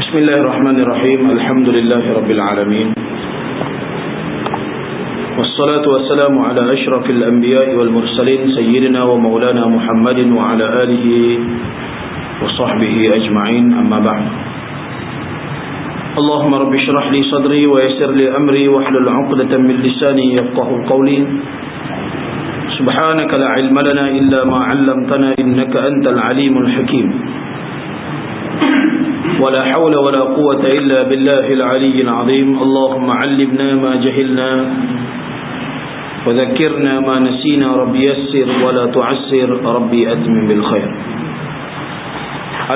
Bismillahirrahmanirrahim. Alhamdulillahirabbil alamin. Wassalatu wassalamu ala asyrafil anbiya'i wal mursalin sayyidina wa maulana Muhammadin wa ala alihi wa sahbihi ajma'in. Amma ba'd. Allahumma rabbi shrah li sadri wa yassir li amri wahlul 'uqdatam min lisani yafqahu qawli. Subhanaka la ilma lana illa ma 'allamtana innaka antal alimul hakim. Wala hawla wala quwwata illa billahil aliyyil 'azim. Allahumma 'allimna ma jahilna wa dhakkirna ma nasina. Rabbi yassir wa la tu'assir. Rabbi atmim bil khair.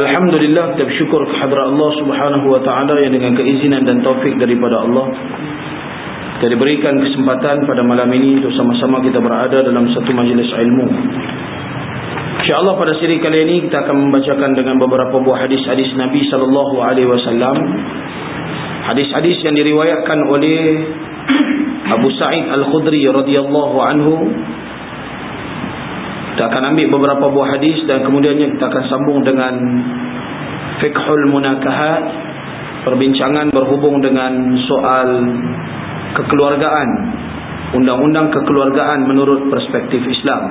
Alhamdulillah, kita bersyukur kehadrat Allah Subhanahu wa taala yang dengan keizinan dan taufik daripada Allah kita diberikan kesempatan pada malam ini untuk sama-sama kita berada dalam satu majlis ilmu. InsyaAllah pada siri kali ini kita akan membacakan dengan beberapa buah hadis-hadis Nabi SAW. Hadis-hadis yang diriwayatkan oleh Abu Sa'id Al-Khudri radhiyallahu anhu. Kita akan ambil beberapa buah hadis dan kemudiannya kita akan sambung dengan fiqhul munakahat, perbincangan berhubung dengan soal kekeluargaan, undang-undang kekeluargaan menurut perspektif Islam.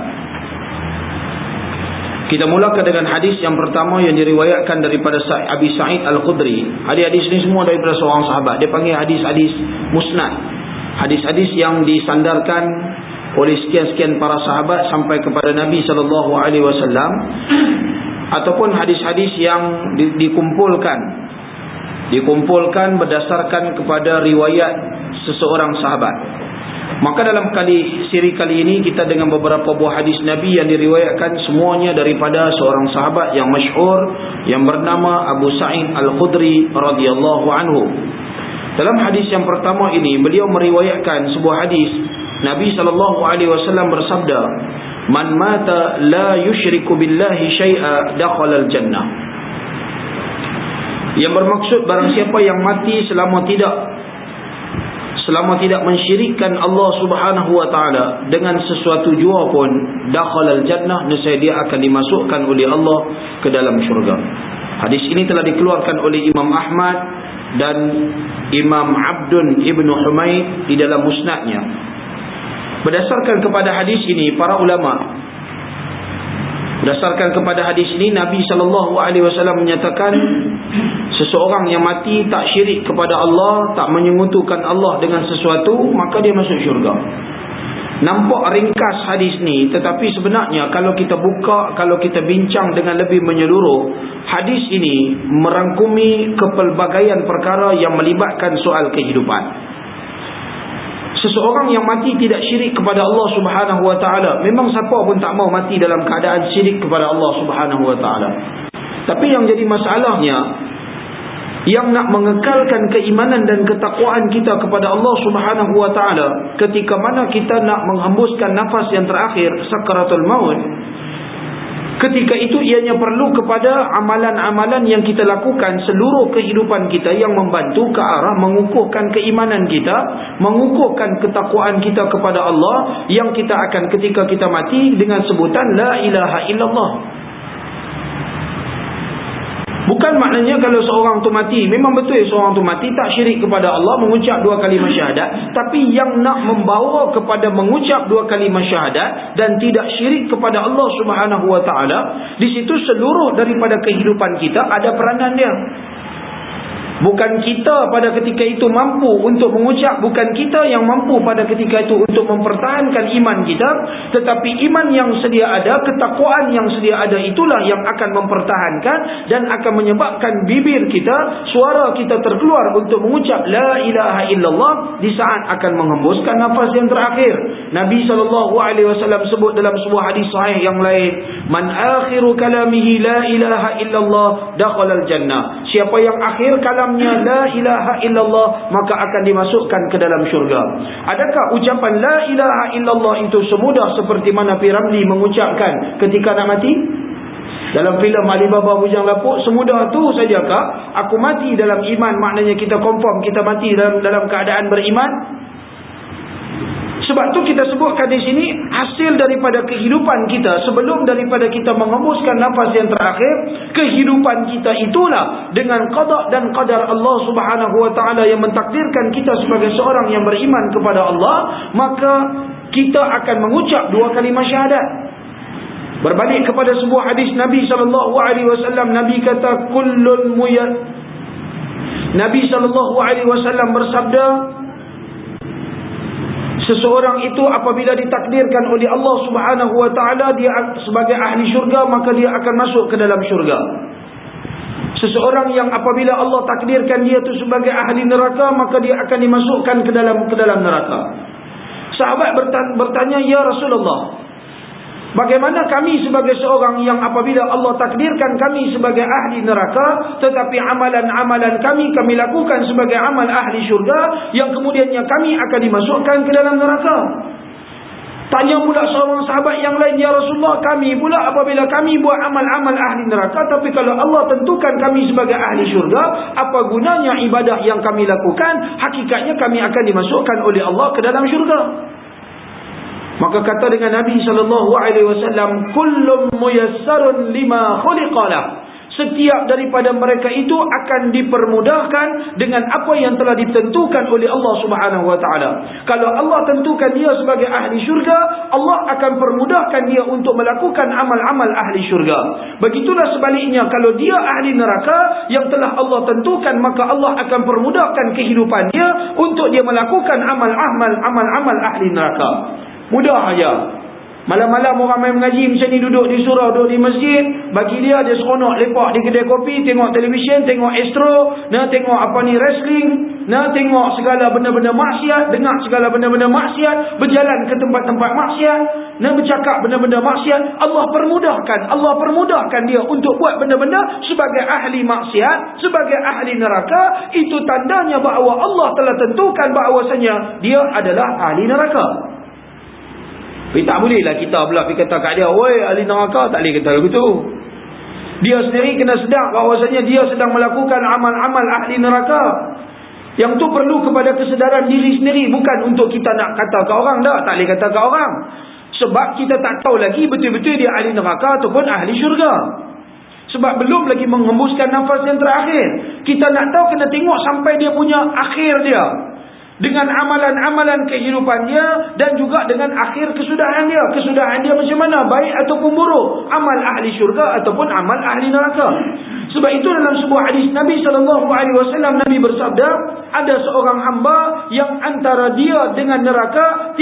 Kita mulakan dengan hadis yang pertama yang diriwayatkan daripada Abi Sa'id Al-Khudri. Hadis-hadis ini semua daripada seorang sahabat. Dia panggil hadis-hadis musnad. Hadis-hadis yang disandarkan oleh sekian-sekian para sahabat sampai kepada Nabi SAW, ataupun hadis-hadis yang dikumpulkan berdasarkan kepada riwayat seseorang sahabat. Maka dalam siri kali ini kita dengan beberapa buah hadis Nabi yang diriwayatkan semuanya daripada seorang sahabat yang masyhur yang bernama Abu Sa'id Al-Khudri radhiyallahu anhu. Dalam hadis yang pertama ini beliau meriwayatkan sebuah hadis Nabi SAW bersabda, "Man mata la yushriku billahi syai'a dakhala al-jannah." Yang bermaksud barang siapa yang mati selama tidak mensyirikkan Allah Subhanahu wa taala dengan sesuatu jua pun, dakhala al-jannah, nescaya dia akan dimasukkan oleh Allah ke dalam syurga. Hadis ini telah dikeluarkan oleh Imam Ahmad dan Imam Abdun Ibnu Humaid di dalam musnadnya. Berdasarkan kepada hadis ini, para ulama, berdasarkan kepada hadis ini, Nabi SAW menyatakan seseorang yang mati tak syirik kepada Allah, tak menyekutukan Allah dengan sesuatu, maka dia masuk syurga. Nampak ringkas hadis ni, tetapi sebenarnya kalau kita buka, kalau kita bincang dengan lebih menyeluruh, hadis ini merangkumi kepelbagaian perkara yang melibatkan soal kehidupan. Seseorang yang mati tidak syirik kepada Allah Subhanahu wa taala, memang siapa pun tak mau mati dalam keadaan syirik kepada Allah Subhanahu wa taala. Tapi yang jadi masalahnya, yang nak mengekalkan keimanan dan ketakwaan kita kepada Allah Subhanahu wa taala ketika mana kita nak menghembuskan nafas yang terakhir, sakaratul maut, ketika itu ianya perlu kepada amalan-amalan yang kita lakukan seluruh kehidupan kita yang membantu ke arah mengukuhkan keimanan kita, mengukuhkan ketakwaan kita kepada Allah, yang kita akan ketika kita mati dengan sebutan la ilaha illallah. Bukan maknanya kalau seorang tu mati, memang betul seorang tu mati tak syirik kepada Allah, mengucap dua kalimah syahadat, tapi yang nak membawa kepada mengucap dua kalimah syahadat dan tidak syirik kepada Allah Subhanahu wa taala, di situ seluruh daripada kehidupan kita ada peranan dia. Bukan kita pada ketika itu mampu untuk mengucap, bukan kita yang mampu pada ketika itu untuk mempertahankan iman kita, tetapi iman yang sedia ada, ketakwaan yang sedia ada, itulah yang akan mempertahankan dan akan menyebabkan bibir kita, suara kita terkeluar untuk mengucap la ilaha illallah di saat akan menghembuskan nafas yang terakhir. Nabi SAW sebut dalam sebuah hadis sahih yang lain, "Man akhiru kalamihi la ilaha illallah dakhala al-jannah." Siapa yang akhir kalamnya la ilaha illallah, maka akan dimasukkan ke dalam syurga. Adakah ucapan la ilaha illallah itu semudah seperti mana P. Ramlee mengucapkan ketika nak mati? Dalam filem Alibaba Bujang Lapuk, semudah tu sajakah aku mati dalam iman, maknanya kita confirm kita mati dalam keadaan beriman? Sebab Sebab tu kita sebutkan di sini, hasil daripada kehidupan kita sebelum daripada kita mengembuskan nafas yang terakhir, kehidupan kita itulah dengan qada dan qadar Allah Subhanahu wa taala yang mentakdirkan kita sebagai seorang yang beriman kepada Allah, maka kita akan mengucap dua kalimah syahadat. Berbalik kepada sebuah hadis Nabi sallallahu alaihi wasallam, Nabi kata Nabi sallallahu alaihi wasallam bersabda, seseorang itu apabila ditakdirkan oleh Allah Subhanahu wa taala dia sebagai ahli syurga, maka dia akan masuk ke dalam syurga. Seseorang yang apabila Allah takdirkan dia itu sebagai ahli neraka, maka dia akan dimasukkan ke dalam neraka. Sahabat bertanya, "Ya Rasulullah, bagaimana kami sebagai seorang yang apabila Allah takdirkan kami sebagai ahli neraka, tetapi amalan-amalan kami lakukan sebagai amal ahli syurga, yang kemudiannya kami akan dimasukkan ke dalam neraka?" Tanya pula seorang sahabat yang lain, "Ya Rasulullah, kami pula apabila kami buat amal-amal ahli neraka, tapi kalau Allah tentukan kami sebagai ahli syurga, apa gunanya ibadah yang kami lakukan? Hakikatnya kami akan dimasukkan oleh Allah ke dalam syurga." Maka kata dengan Nabi sallallahu alaihi wasallam, "Kullum muyassarun lima khuliqalah." Setiap daripada mereka itu akan dipermudahkan dengan apa yang telah ditentukan oleh Allah Subhanahu wa taala. Kalau Allah tentukan dia sebagai ahli syurga, Allah akan permudahkan dia untuk melakukan amal-amal ahli syurga. Begitulah sebaliknya, kalau dia ahli neraka yang telah Allah tentukan, maka Allah akan permudahkan kehidupan dia untuk dia melakukan amal-amal ahli neraka. Mudah aja. Malam-malam orang main mengaji macam ni, duduk di surau, duduk di masjid, bagi dia seronok lepak di kedai kopi, tengok televisyen, tengok astro, tengok wrestling, tengok segala benda-benda maksiat, dengar segala benda-benda maksiat, berjalan ke tempat-tempat maksiat, bercakap benda-benda maksiat. Allah permudahkan dia untuk buat benda-benda sebagai ahli maksiat, sebagai ahli neraka. Itu tandanya bahawa Allah telah tentukan bahawasanya dia adalah ahli neraka. Tapi tak bolehlah kita pula pergi kata kat dia, "Woi, ahli neraka," tak boleh kata begitu. Dia sendiri kena sedar bahawasanya dia sedang melakukan amal-amal ahli neraka. Yang tu perlu kepada kesedaran diri sendiri, bukan untuk kita nak kata ke orang dah, tak boleh kata ke orang. Sebab kita tak tahu lagi betul-betul dia ahli neraka ataupun ahli syurga. Sebab belum lagi mengembuskan nafas yang terakhir. Kita nak tahu, kena tengok sampai dia punya akhir dia, dengan amalan-amalan kehidupan dia, dan juga dengan akhir kesudahan dia. Kesudahan dia macam mana, baik ataupun buruk, amal ahli syurga ataupun amal ahli neraka. Sebab itu dalam sebuah hadis Nabi SAW, Nabi bersabda, ada seorang hamba yang antara dia dengan neraka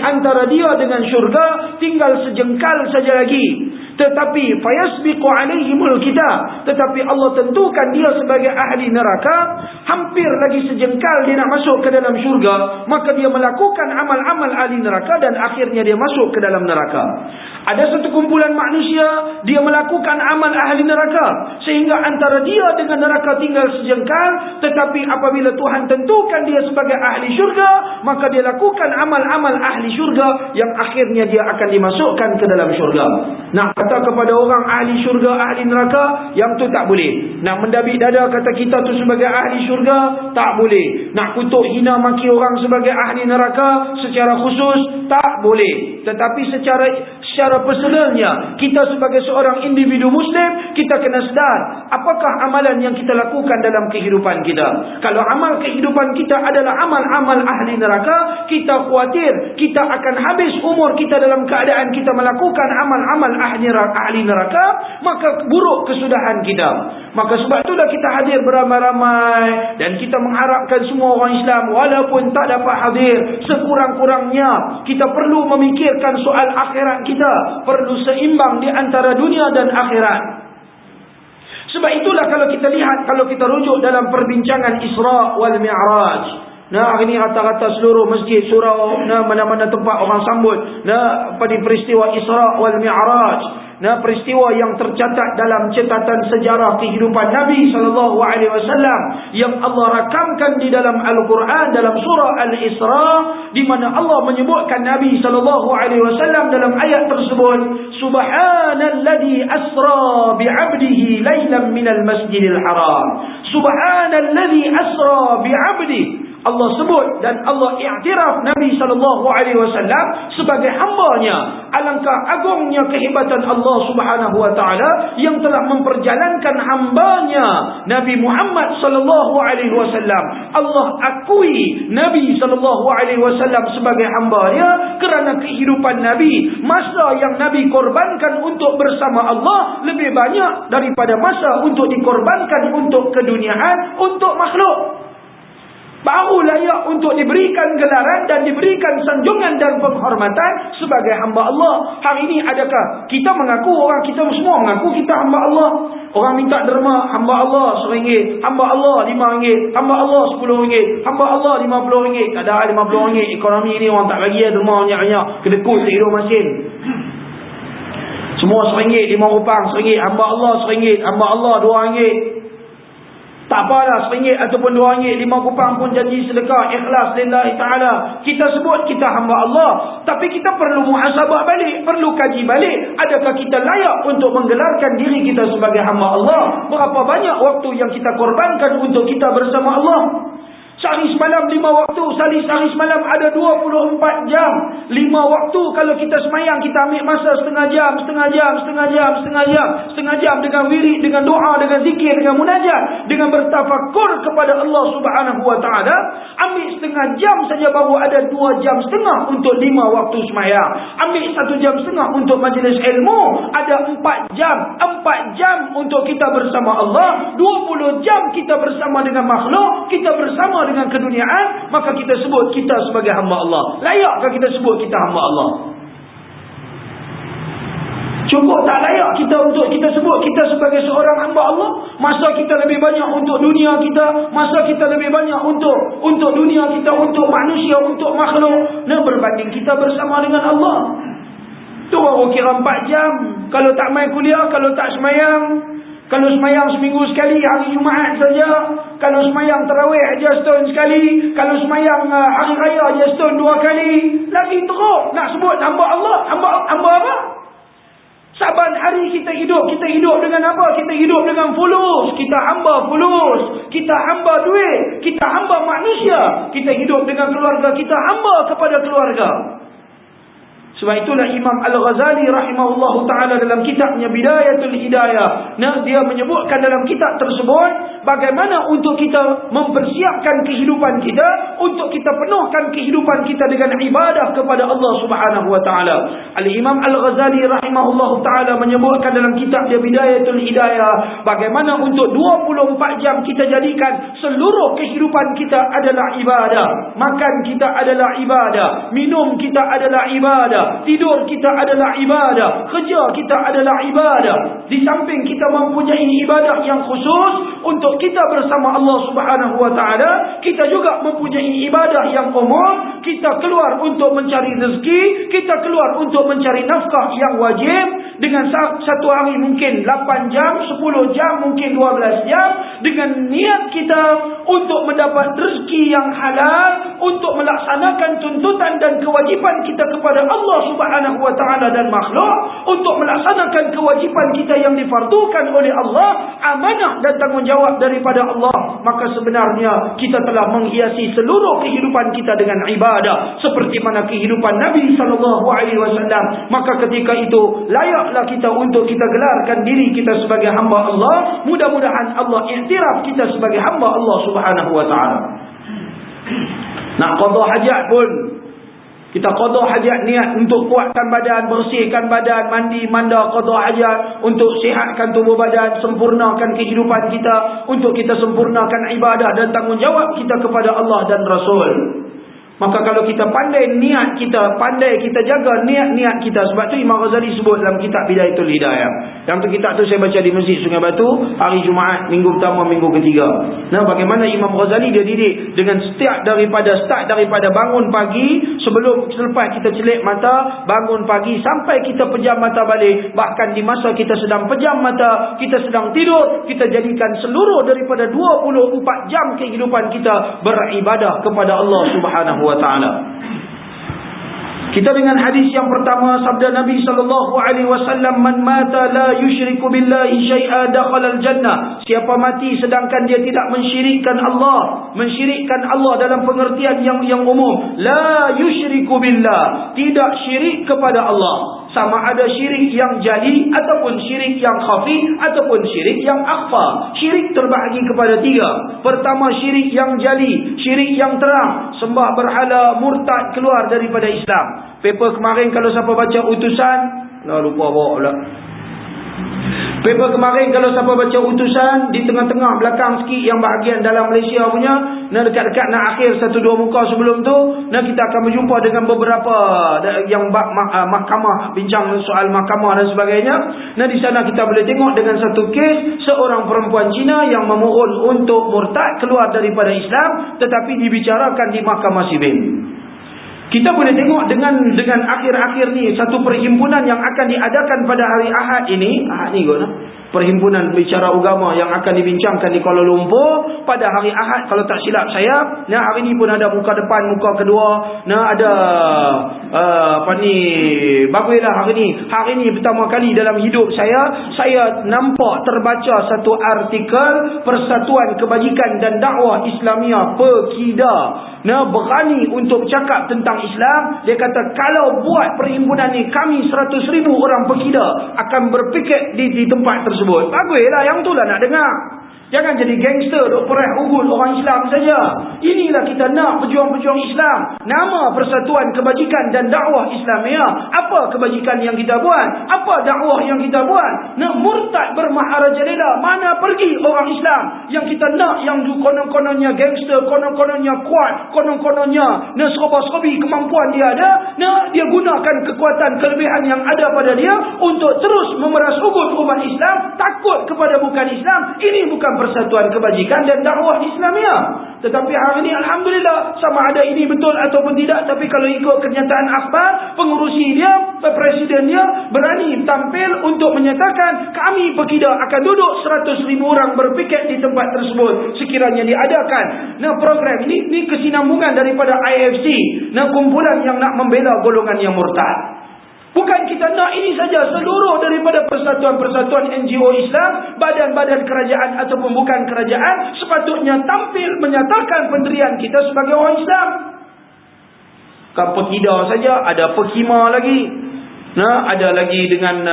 antara dia dengan syurga tinggal sejengkal saja lagi. Tetapi fayasbiqu alaihimul kitab, tetapi Allah tentukan dia sebagai ahli neraka, hampir lagi sejengkal dia nak masuk ke dalam syurga, maka dia melakukan amal-amal ahli neraka dan akhirnya dia masuk ke dalam neraka. Ada satu kumpulan manusia, dia melakukan amal ahli neraka sehingga antara dia dengan neraka tinggal sejengkal, tetapi apabila Tuhan tentukan dia sebagai ahli syurga, maka dia lakukan amal-amal ahli syurga yang akhirnya dia akan dimasukkan ke dalam syurga. Nak kata kepada orang ahli syurga, ahli neraka, yang tu tak boleh. Nak mendabik dada kata kita tu sebagai ahli syurga, tak boleh. Nak kutuk hina maki orang sebagai ahli neraka secara khusus, tak boleh. Tetapi secara personalnya, kita sebagai seorang individu Muslim, kita kena sedar apakah amalan yang kita lakukan dalam kehidupan kita. Kalau amal kehidupan kita adalah amal-amal ahli neraka, kita khawatir kita akan habis umur kita dalam keadaan kita melakukan amal-amal ahli neraka, maka buruk kesudahan kita. Maka sebab itulah kita hadir beramai-ramai, dan kita mengharapkan semua orang Islam, walaupun tak dapat hadir, sekurang-kurangnya kita perlu memikirkan soal akhirat kita. Perlu seimbang di antara dunia dan akhirat. Sebab itulah kalau kita lihat, kalau kita rujuk dalam perbincangan Isra wal Mi'raj, hari ini rata-rata seluruh masjid, surau, mana-mana tempat orang sambut pada peristiwa Isra wal Mi'raj, peristiwa yang tercatat dalam catatan sejarah kehidupan Nabi SAW, yang Allah rakamkan di dalam Al-Quran, dalam surah Al-Isra, di mana Allah menyebutkan Nabi SAW dalam ayat tersebut, Subhanalladzi asra bi'abdihi laylan minal masjidil haram. Subhanalladzi asra bi'abdihi, Allah sebut dan Allah i'tiraf Nabi SAW sebagai hamba-Nya. Alangkah agungnya kehebatan Allah Subhanahu wa taala yang telah memperjalankan hamba-Nya Nabi Muhammad SAW. Allah akui Nabi SAW sebagai hamba-Nya kerana kehidupan Nabi, masa yang Nabi korbankan untuk bersama Allah lebih banyak daripada masa untuk dikorbankan untuk keduniaan, untuk makhluk. Baru layak untuk diberikan gelaran dan diberikan sanjungan dan penghormatan sebagai hamba Allah. Hari ini adakah kita mengaku, orang kita semua mengaku kita hamba Allah? Orang minta derma, hamba Allah RM1, hamba Allah RM5, hamba Allah RM10, hamba Allah RM50. Tak ada RM50. Ekonomi ni orang tak bagi derma banyak-banyak. Kedekut hidup masin. Semua RM1, RM5, RM1, hamba Allah RM1, hamba Allah RM2. Tak apalah RM1 ataupun RM2, RM5 pun janji sedekah ikhlas lillahi ta'ala. Kita sebut kita hamba Allah, tapi kita perlu muhasabah balik, perlu kaji balik. Adakah kita layak untuk menggelarkan diri kita sebagai hamba Allah? Berapa banyak waktu yang kita korbankan untuk kita bersama Allah? Sehari semalam 5 waktu, sehari semalam ada 24 jam. 5 waktu kalau kita semayang, kita ambil masa setengah jam dengan wirid, dengan doa, dengan zikir, dengan munajat, dengan bertafakur kepada Allah Subhanahu wa taala. Ambil setengah jam saja baru ada 2 jam setengah untuk 5 waktu semayang. Ambil 1 jam setengah untuk majlis ilmu, ada 4 jam untuk kita bersama Allah. 20 jam kita bersama dengan makhluk, kita bersama dengan keduniaan. Maka kita sebut kita sebagai hamba Allah. Layakkah kita sebut kita hamba Allah? Cukup tak layak kita untuk kita sebut kita sebagai seorang hamba Allah? Masa kita lebih banyak untuk dunia kita, masa kita lebih banyak untuk dunia kita, untuk manusia, untuk makhluk, berbanding kita bersama dengan Allah. Tu baru kira 4 jam. Kalau tak main kuliah, kalau tak semayang, kalau semayang seminggu sekali, hari Jumaat saja. Kalau semayang tarawih aja setahun sekali. Kalau semayang hari raya aja setahun 2 kali. Lagi teruk nak sebut hamba Allah. Hamba apa? Saban hari kita hidup dengan apa? Kita hidup dengan fulus. Kita hamba fulus. Kita hamba duit. Kita hamba manusia. Kita hidup dengan keluarga. Kita hamba kepada keluarga. Sebab itulah Imam Al-Ghazali rahimahullahu ta'ala dalam kitabnya Bidayatul Hidayah, dia menyebutkan dalam kitab tersebut bagaimana untuk kita mempersiapkan kehidupan kita, untuk kita penuhkan kehidupan kita dengan ibadah kepada Allah Subhanahu wa ta'ala. Al-Imam Al-Ghazali rahimahullahu ta'ala menyebutkan dalam kitab dia Bidayatul Hidayah bagaimana untuk 24 jam kita jadikan seluruh kehidupan kita adalah ibadah. Makan kita adalah ibadah, minum kita adalah ibadah, tidur kita adalah ibadah, kerja kita adalah ibadah. Di samping kita mempunyai ibadah yang khusus untuk kita bersama Allah Subhanahu wa ta'ala, kita juga mempunyai ibadah yang umum. Kita keluar untuk mencari rezeki, kita keluar untuk mencari nafkah yang wajib. Dengan satu hari mungkin 8 jam, 10 jam, mungkin 12 jam, dengan niat kita untuk mendapat rezeki yang halal, untuk melaksanakan tuntutan dan kewajipan kita kepada Allah Subhanahu wa ta'ala dan makhluk, untuk melaksanakan kewajipan kita yang difardukan oleh Allah, amanah dan tanggungjawab daripada Allah. Maka sebenarnya kita telah menghiasi seluruh kehidupan kita dengan ibadah seperti mana kehidupan Nabi SAW. Maka ketika itu layaklah kita untuk kita gelarkan diri kita sebagai hamba Allah. Mudah-mudahan Allah iktiraf kita sebagai hamba Allah Subhanahu wa ta'ala. Nak qada hajat pun, kita qada hajat, niat untuk kuatkan badan, bersihkan badan, mandi, manda, qada hajat, untuk sihatkan tubuh badan, sempurnakan kehidupan kita, untuk kita sempurnakan ibadah dan tanggungjawab kita kepada Allah dan Rasul. Maka kalau kita pandai niat kita, pandai kita jaga niat-niat kita. Sebab tu Imam Ghazali sebut dalam kitab Bidayatul Hidayah. Yang tu kitab tu saya baca di Masjid Sungai Batu hari Jumaat, minggu pertama, minggu ketiga. Nah, bagaimana Imam Ghazali dia didik dengan start daripada bangun pagi, selepas kita celik mata, bangun pagi sampai kita pejam mata balik. Bahkan di masa kita sedang pejam mata, kita sedang tidur, kita jadikan seluruh daripada 24 jam kehidupan kita beribadah kepada Allah Subhanahu wa ta'ala. Kita dengan hadis yang pertama, sabda Nabi SAW, man mata la yushriku billahi syai'a dakhala al-jannah. Siapa mati sedangkan dia tidak mensyirikkan Allah. Mensyirikkan Allah dalam pengertian yang umum. La yushriku billah, tidak syirik kepada Allah. Sama ada syirik yang jali, ataupun syirik yang khafi, ataupun syirik yang akhfa. Syirik terbahagi kepada tiga. Pertama, syirik yang jali, syirik yang terang, sembah berhala, murtad, keluar daripada Islam. Paper kemarin kalau siapa baca utusan, lupa bawa pula. Paper kemarin kalau siapa baca utusan, di tengah-tengah belakang sikit yang bahagian dalam Malaysia punya, dekat-dekat nak akhir 1-2 muka sebelum tu, kita akan berjumpa dengan beberapa yang mahkamah, bincang soal mahkamah dan sebagainya. Di sana kita boleh tengok dengan satu kes seorang perempuan Cina yang memohon untuk murtad, keluar daripada Islam, tetapi dibicarakan di mahkamah sivil. Kita boleh tengok dengan akhir-akhir ni satu perhimpunan yang akan diadakan pada hari Ahad ini. Ahad ni kot, perhimpunan bicara agama yang akan dibincangkan di Kuala Lumpur pada hari Ahad kalau tak silap saya. Hari ni pun ada muka depan, muka kedua. Ada baguslah hari ni. Hari ni pertama kali dalam hidup saya nampak terbaca satu artikel Persatuan Kebajikan dan Dakwah Islamiah Pekida. Berani untuk cakap tentang Islam. Dia kata kalau buat perhimpunan ni, kami 100,000 orang pekida akan berpiket di tempat tersebut. Baguslah, yang itulah nak dengar. Jangan jadi gangster duk perah ugut orang Islam saja. Inilah kita nak, pejuang-pejuang Islam. Nama Persatuan Kebajikan dan Dakwah Islamiah. Apa kebajikan yang kita buat? Apa dakwah yang kita buat? Nak murtad bermaharajalela. Mana pergi orang Islam yang kita nak, yang konon-kononnya gangster, konon-kononnya kuat, konon-kononnya serba-serbi kemampuan dia ada. Dia gunakan kekuatan kelebihan yang ada pada dia untuk terus memeras ugut umat Islam, takut kepada bukan Islam. Ini bukan Persatuan Kebajikan dan Dakwah Islamiah. Tetapi hari ini alhamdulillah, sama ada ini betul ataupun tidak, tapi kalau ikut kenyataan akhbar, pengurusi dia, presiden dia berani tampil untuk menyatakan kami pekida akan duduk 100,000 orang berpiket di tempat tersebut sekiranya diadakan program ini kesinambungan daripada IFC, kumpulan yang nak membela golongan yang murtad. Bukan kita nak ini saja, seluruh daripada persatuan-persatuan NGO Islam, badan-badan kerajaan ataupun bukan kerajaan, sepatutnya tampil menyatakan pendirian kita sebagai orang Islam. Bukan pekida saja, ada pekima lagi. Ada lagi dengan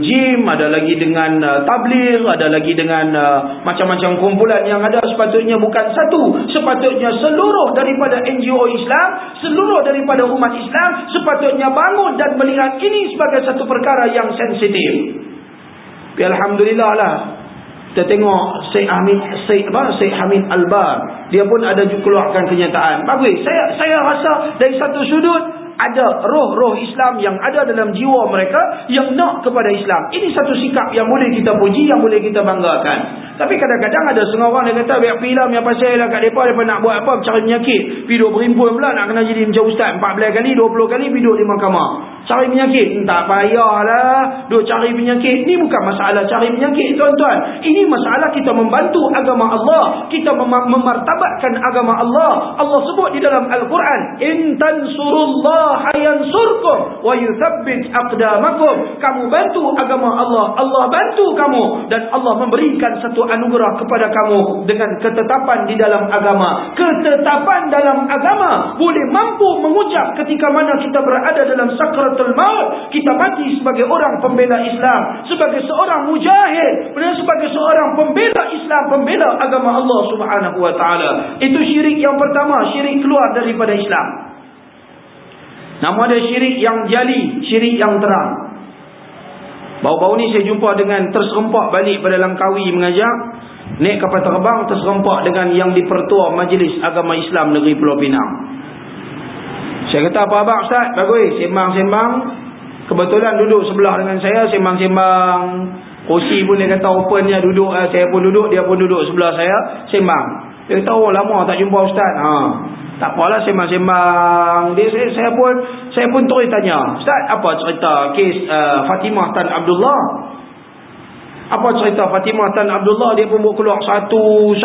gym, ada lagi dengan tabligh, ada lagi dengan macam-macam kumpulan yang ada. Sepatutnya bukan satu, sepatutnya seluruh daripada NGO Islam, seluruh daripada umat Islam sepatutnya bangun dan melihat ini sebagai satu perkara yang sensitif. Alhamdulillah lah, kita tengok Syekh Hamid Albar, dia pun ada keluarkan kenyataan. Bagus. Saya rasa dari satu sudut ada roh-roh Islam yang ada dalam jiwa mereka yang nak kepada Islam. Ini satu sikap yang boleh kita puji, yang boleh kita banggakan. Tapi kadang-kadang ada setengah orang dia kata, biar filam yang pasal lah kat mereka nak buat apa, cari penyakit. Pergi duduk berhimpun pula nak kena jadi macam ustaz 14 kali, 20 kali pergi duduk di mahkamah. Cari penyakit. Tak payahlah duduk cari penyakit. Ini bukan masalah cari penyakit, tuan-tuan. Ini masalah kita membantu agama Allah. Kita memartabatkan agama Allah. Allah sebut di dalam Al-Quran, in tansurullaha yansurkum wa yuthabbit aqdamakum. Kamu bantu agama Allah, Allah bantu kamu, dan Allah memberikan satu anugerah kepada kamu dengan ketetapan di dalam agama. Ketetapan dalam agama boleh mampu mengucap ketika mana kita berada dalam sakratul maut. Kita mati sebagai orang pembela Islam, sebagai seorang mujahid, sebagai seorang pembela Islam, pembela agama Allah Subhanahu wa taala. Itu syirik yang pertama, syirik keluar daripada Islam. Nama ada syirik yang jali, syirik yang terang. Baru-baru ni saya jumpa dengan terserempak balik pada Langkawi mengajar. Naik kapal terbang terserempak dengan yang di-Pertua Majlis Agama Islam Negeri Pulau Pinang. Saya kata, apa abang ustaz? Bagus, sembang-sembang. Kebetulan duduk sebelah dengan saya, sembang-sembang. Kursi pun dia kata opennya duduk. Saya pun duduk, dia pun duduk sebelah saya, sembang. Dia kata, oh lama tak jumpa ustaz. Tak apalah, sembang-sembang. Saya pun terus tanya, ustaz, apa cerita kes Fatimah Tan Abdullah? Apa cerita Fatimah Tan Abdullah? Dia pun keluar satu.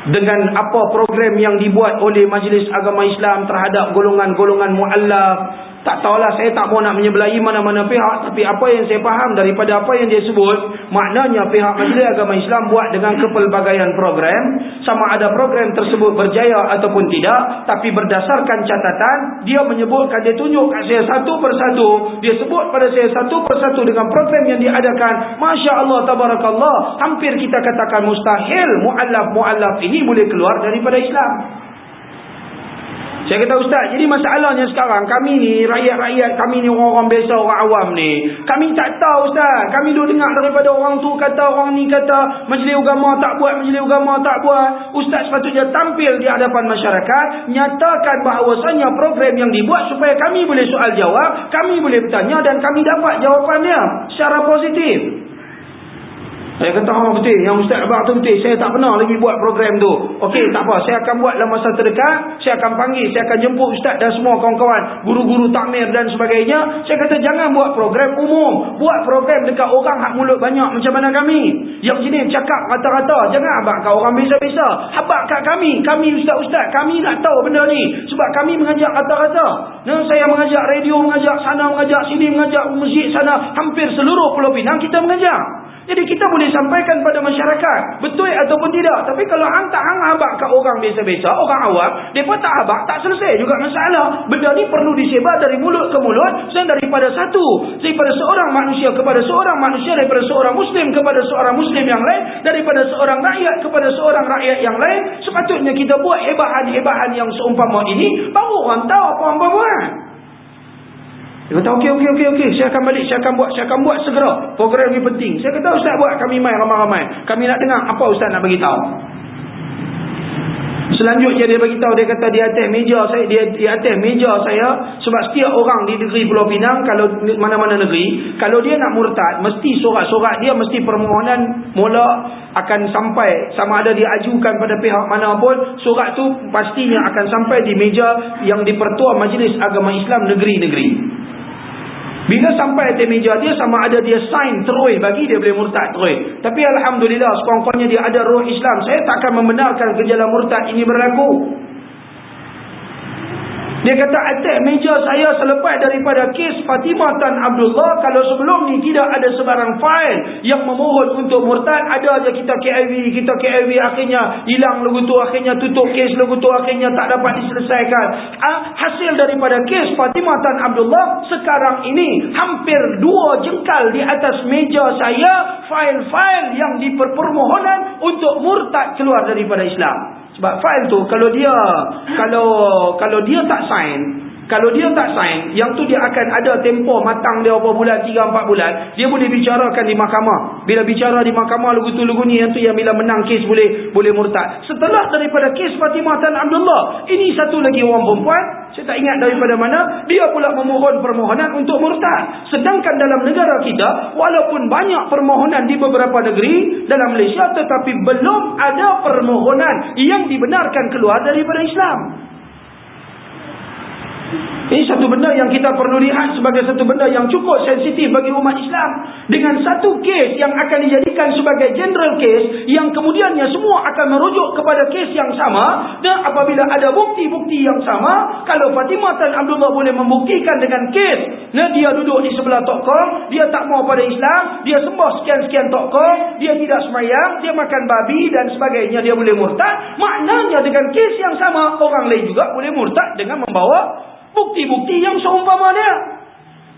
dengan apa program yang dibuat oleh Majlis Agama Islam terhadap golongan-golongan mu'allaf. Tak tahulah, saya tak mau nak menyebelahi mana-mana pihak, tapi apa yang saya faham daripada apa yang dia sebut, maknanya pihak Majlis Agama Islam buat dengan kepelbagaian program. Sama ada program tersebut berjaya ataupun tidak, tapi berdasarkan catatan, dia menyebutkan, dia tunjuk kat saya satu persatu, dia sebut pada saya satu persatu dengan program yang diadakan. Masya Allah, tabarakallah, hampir kita katakan mustahil mu'allaf ini boleh keluar daripada Islam. Saya kata, Ustaz, jadi masalahnya sekarang kami ni, rakyat-rakyat kami ni, orang-orang biasa, orang awam ni, kami tak tahu, Ustaz. Kami dulu dengar daripada orang tu kata, orang ni kata, Majlis Agama tak buat, Majlis Agama tak buat. Ustaz sepatutnya tampil di hadapan masyarakat, nyatakan bahawasanya program yang dibuat supaya kami boleh soal jawab, kami boleh bertanya dan kami dapat jawapannya secara positif. Saya kata, betul, yang Ustaz Abang tu betul, saya tak pernah lagi buat program tu. Okey, tak apa, saya akan buat dalam masa terdekat, saya akan panggil, saya akan jemput Ustaz dan semua kawan-kawan, guru-guru takmir dan sebagainya. Saya kata, jangan buat program umum, buat program dekat orang hak mulut banyak macam mana kami. Yang jenis cakap rata-rata, jangan abang kat orang biasa-biasa, habak kat kami ustaz-ustaz, kami nak tahu benda ni, sebab kami mengajar rata-rata. Saya mengajar radio, mengajar sana, mengajar sini, mengajar masjid sana, hampir seluruh Pulau Pinang kita mengajar. Jadi kita boleh sampaikan pada masyarakat, betul ataupun tidak. Tapi kalau hang tak hang habak kat orang biasa-biasa, orang awam, mereka tak habak, tak selesai juga masalah. Benda ni perlu disebar dari mulut ke mulut, dan daripada seorang manusia kepada seorang manusia, daripada seorang Muslim kepada seorang Muslim yang lain, daripada seorang rakyat kepada seorang rakyat yang lain. Sepatutnya kita buat hebahan-hebahan yang seumpama ini, baru orang tahu apa orang buat. Dia kata, okey, saya akan buat segera. Program ini penting. Saya kata, Ustaz buat, kami mai ramai-ramai. Kami nak dengar apa Ustaz nak bagi tahu. Selanjutnya dia bagi tahu, dia kata di atas meja saya, sebab setiap orang di negeri Pulau Pinang, kalau mana-mana negeri, kalau dia nak murtad, mesti sorak-sorak dia, mesti permohonan mula akan sampai, sama ada dia ajukan pada pihak mana pun, sorak tu pastinya akan sampai di meja yang di-Pertua Majlis Agama Islam negeri-negeri. Bila sampai atas meja dia, sama ada dia sign terus bagi, dia boleh murtad terus. Tapi alhamdulillah, sekurang-kurangnya dia ada roh Islam. Saya takkan membenarkan gejala murtad ini berlaku. Dia kata, atas meja saya selepas daripada kes Fatimah Tan Abdullah, kalau sebelum ni tidak ada sebarang fail yang memohon untuk murtad, ada aja kita KIV, akhirnya hilang lagu tu, akhirnya tutup kes lagu tu, akhirnya tak dapat diselesaikan. Hasil daripada kes Fatimah Tan Abdullah, sekarang ini hampir 2 jengkal di atas meja saya, fail-fail yang dipermohonan untuk murtad keluar daripada Islam. Sebab fail tu kalau dia tak sign, yang tu dia akan ada tempoh matang dia berapa bulan, 3-4 bulan, dia boleh bicarakan di mahkamah. Bila bicara di mahkamah lugu tu lugu ni, yang tu yang bila menang kes boleh murtad. Setelah daripada kes Fatimah Tan Abdullah, ini satu lagi orang perempuan, saya tak ingat daripada mana, dia pula memohon permohonan untuk murtad. Sedangkan dalam negara kita, walaupun banyak permohonan di beberapa negeri dalam Malaysia, tetapi belum ada permohonan yang dibenarkan keluar daripada Islam. Ini satu benda yang kita perlu lihat sebagai satu benda yang cukup sensitif bagi umat Islam. Dengan satu kes yang akan dijadikan sebagai general case, yang kemudiannya semua akan merujuk kepada kes yang sama, dan apabila ada bukti-bukti yang sama, kalau Fatimah Tan Abdullah boleh membuktikan dengan kes, dia duduk di sebelah Tok Kong, dia tak mau pada Islam, dia sembah sekian-sekian Tok Kong, dia tidak sembahyang, dia makan babi dan sebagainya, dia boleh murtad. Maknanya dengan kes yang sama, orang lain juga boleh murtad dengan membawa bukti-bukti yang seumpama dia.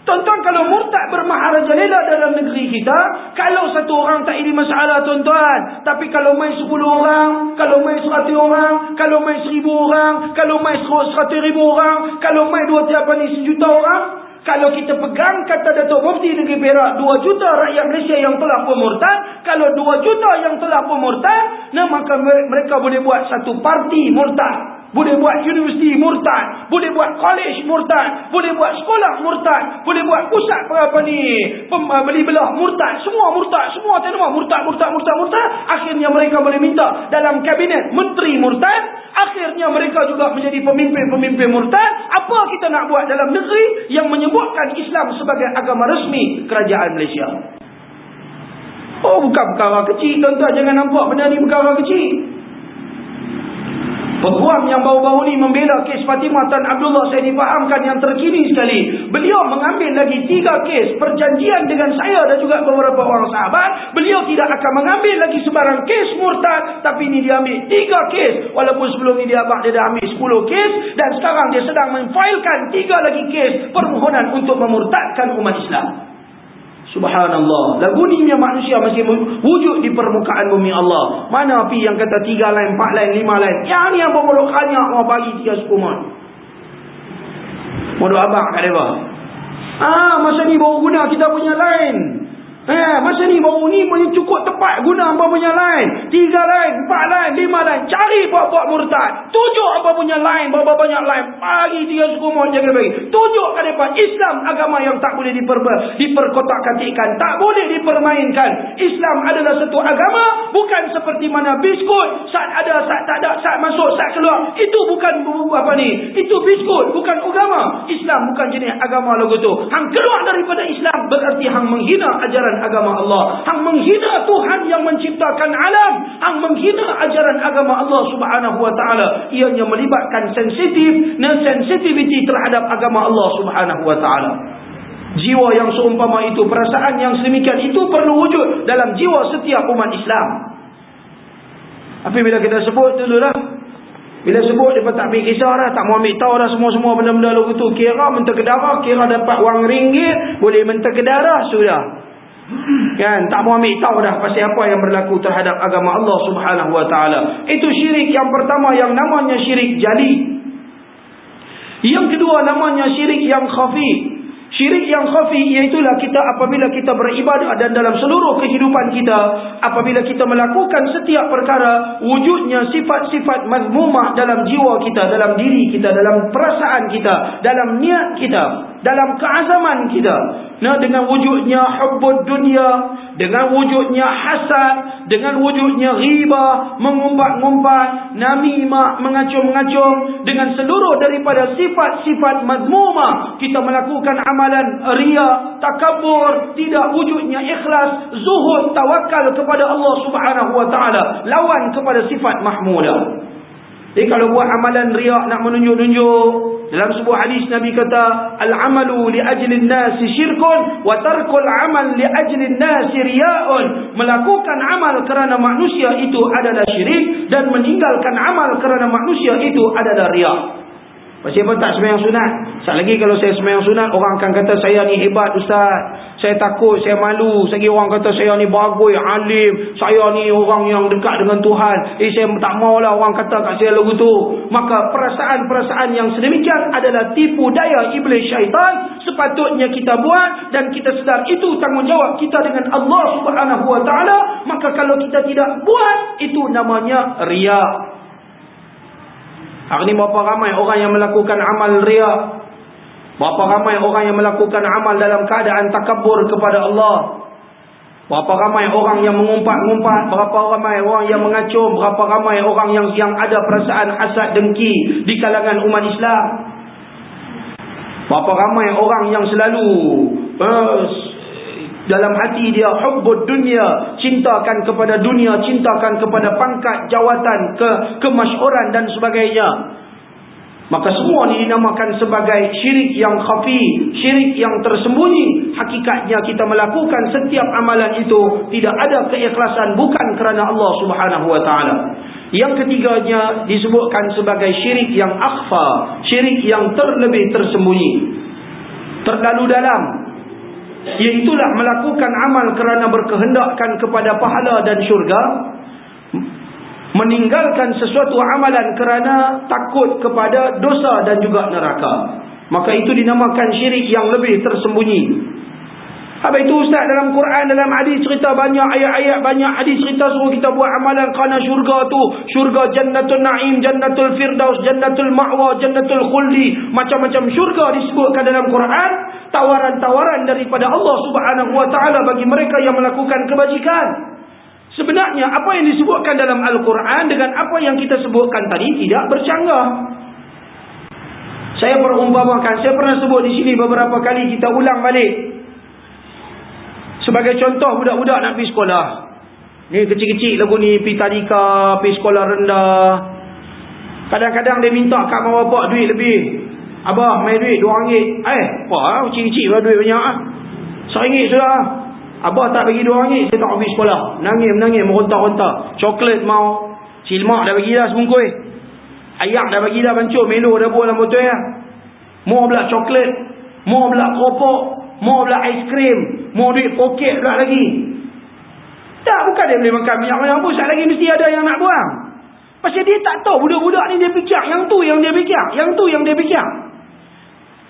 Tuan-tuan, kalau murtad bermaharajalela dalam negeri kita, kalau satu orang tak ini masalah tuan-tuan. Tapi kalau main 10 orang, kalau main 100 orang, kalau main 1000 orang, kalau main 100,000 orang, kalau main 1 juta orang, kalau kita pegang kata Datuk Mufti Negeri Perak, 2 juta rakyat Malaysia yang telah pun murtad, kalau 2 juta yang telah pun murtad, maka mereka boleh buat satu parti murtad. Boleh buat universiti murtad, boleh buat college murtad, boleh buat sekolah murtad, boleh buat pusat beli belah murtad, semua murtad, semua tanaman murtad. Akhirnya mereka boleh minta dalam kabinet menteri murtad, akhirnya mereka juga menjadi pemimpin murtad. Apa kita nak buat dalam negeri yang menyebutkan Islam sebagai agama resmi kerajaan Malaysia? Oh, bukan perkara kecil tuan-tuan, jangan nampak benda ni perkara kecil. Peguam yang baru-baru ni membela kes Fatimah Tan Abdullah, saya difahamkan yang terkini sekali. Beliau mengambil lagi 3 kes perjanjian dengan saya dan juga beberapa orang sahabat. Beliau tidak akan mengambil lagi sebarang kes murtad, tapi ini dia ambil 3 kes. Walaupun sebelum ni dia dah ambil 10 kes, dan sekarang dia sedang memfailkan 3 lagi kes permohonan untuk memurtadkan umat Islam. Subhanallah. Lagu ni manusia masih wujud di permukaan bumi Allah. Mana api yang kata 3 lain, 4 lain, 5 lain. Yang ni yang bermuluk kanyak orang bagi 3 sepuluh. Modok abang kat mereka. Masa ni baru guna kita punya lain. Masa ni baru ni cukup tepat guna apa punya lain. 3 lain, 4 lain, 5 lain. Cari buat-buat murtad. Tunjuk apa punya lain, berapa banyak lain. Bagi 3 sekumur jangan bagi. Tunjuk ke depan Islam agama yang tak boleh diperkotak-katikkan, tak boleh dipermainkan. Islam adalah satu agama, bukan seperti mana biskut. Saat ada, saat tak ada, saat masuk, saat keluar. Itu bukan apa ni. Itu biskut, bukan agama. Islam bukan jenis agama lagu tu. Hang keluar daripada Islam berarti hang menghina ajaran agama Allah. Hang menghina Tuhan yang menciptakan alam. Hang menghina ajaran agama Allah Subhanahu wa taala. Ianya melibatkan sensitivity terhadap agama Allah Subhanahu wa taala. Jiwa yang seumpama itu, perasaan yang sedemikian itu perlu wujud dalam jiwa setiap umat Islam. Tapi bila kita sebut dululah, bila sebut dia tak ambil kisah dah, tak mau ambil tahu dah semua-semua benda-benda lagu tu. Kira mentah ke darah, kira dapat wang ringgit, boleh mentah ke darah, sudah. Kan, tak mau ambil tahu dah pasal apa yang berlaku terhadap agama Allah Subhanahu wa taala. Itu syirik yang pertama yang namanya syirik jali. Yang kedua namanya syirik yang khafi. Syirik yang khafi iaitulah kita apabila kita beribadah dan dalam seluruh kehidupan kita, apabila kita melakukan setiap perkara, wujudnya sifat-sifat mazmumah dalam jiwa kita, dalam diri kita, dalam perasaan kita, dalam niat kita, dalam keazaman kita. Dengan wujudnya hubbud dunia, dengan wujudnya hasad, dengan wujudnya ghibah, mengumpat-ngumpat, namimah, mengacung-ngacung, dengan seluruh daripada sifat-sifat mazmumah, kita melakukan amalan riya, takabur, tidak wujudnya ikhlas, zuhud, tawakal kepada Allah Subhanahu wa taala, lawan kepada sifat mahmudah. Jadi kalau buat amalan riya nak menunjuk-nunjuk, dalam sebuah hadis Nabi kata, al-amalu li ajlin nasi syirkun wa tarkul amal li ajlin nasi riya'un. Melakukan amal kerana manusia itu adalah syirik, dan meninggalkan amal kerana manusia itu adalah riya'. Pasal apa tak sembahyang sunat? Sekali lagi kalau saya sembahyang sunat, orang akan kata saya ni hebat ustaz. Saya takut, saya malu. Sekali orang kata saya ni bagus, alim. Saya ni orang yang dekat dengan Tuhan. Saya tak maulah orang kata kat saya lagu tu. Maka perasaan-perasaan yang sedemikian adalah tipu daya iblis syaitan. Sepatutnya kita buat, dan kita sedar itu tanggungjawab kita dengan Allah Subhanahu wa taala. Maka kalau kita tidak buat, itu namanya riya'. Hari ini berapa ramai orang yang melakukan amal riya? Berapa ramai orang yang melakukan amal dalam keadaan takabur kepada Allah? Berapa ramai orang yang mengumpat-ngumpat? Berapa ramai orang yang mengacung? Berapa ramai orang yang ada perasaan hasad dengki di kalangan umat Islam? Berapa ramai orang yang selalu dalam hati dia hubbud dunia, cintakan kepada dunia, cintakan kepada pangkat, jawatan, kemasyhuran dan sebagainya. Maka semua ini dinamakan sebagai syirik yang khafi, syirik yang tersembunyi. Hakikatnya kita melakukan setiap amalan itu tidak ada keikhlasan, bukan kerana Allah Subhanahu wa taala. Yang ketiganya disebutkan sebagai syirik yang akhfa, syirik yang terlebih tersembunyi, terlalu dalam. Iaitulah melakukan amal kerana berkehendakkan kepada pahala dan syurga, meninggalkan sesuatu amalan kerana takut kepada dosa dan juga neraka. Maka itu dinamakan syirik yang lebih tersembunyi. Habis itu ustaz, dalam Quran, dalam hadis cerita banyak ayat-ayat, banyak hadis cerita suruh kita buat amalan kerana syurga tu. Syurga jannatul na'im, jannatul firdaus, jannatul ma'wa, jannatul khuldi. Macam-macam syurga disebutkan dalam Quran. Tawaran-tawaran daripada Allah Subhanahu wa ta'ala bagi mereka yang melakukan kebajikan. Sebenarnya apa yang disebutkan dalam Al-Quran dengan apa yang kita sebutkan tadi tidak bercanggah. Saya perumpamakan, saya pernah sebut di sini beberapa kali, kita ulang balik. Sebagai contoh, budak-budak nak pergi sekolah. Ni kecil-kecil lagu ni, pergi tadika, pergi sekolah rendah. Kadang-kadang dia minta kat mak bapak duit lebih. Abah, main duit RM2. Apa? Cik-cik lah duit banyak. RM1 sudah. Abah tak bagi RM2, saya tak habis sekolah. Menangis, meronta-ronta. Coklat mau. Silmak dah bagi dah sebungkus. Ayak dah bagi dah bancur. Melo dah buat dalam botol ya. Mau pula coklat. Mau pula keropok. Mau pula aiskrim. Mau duit poket pula lagi. Tak, bukan dia boleh makan minyak banyak pun. Sekali lagi mesti ada yang nak buang. Pasal dia tak tahu budak-budak ni dia fikir. Yang tu yang dia fikir. Yang tu yang dia fikir.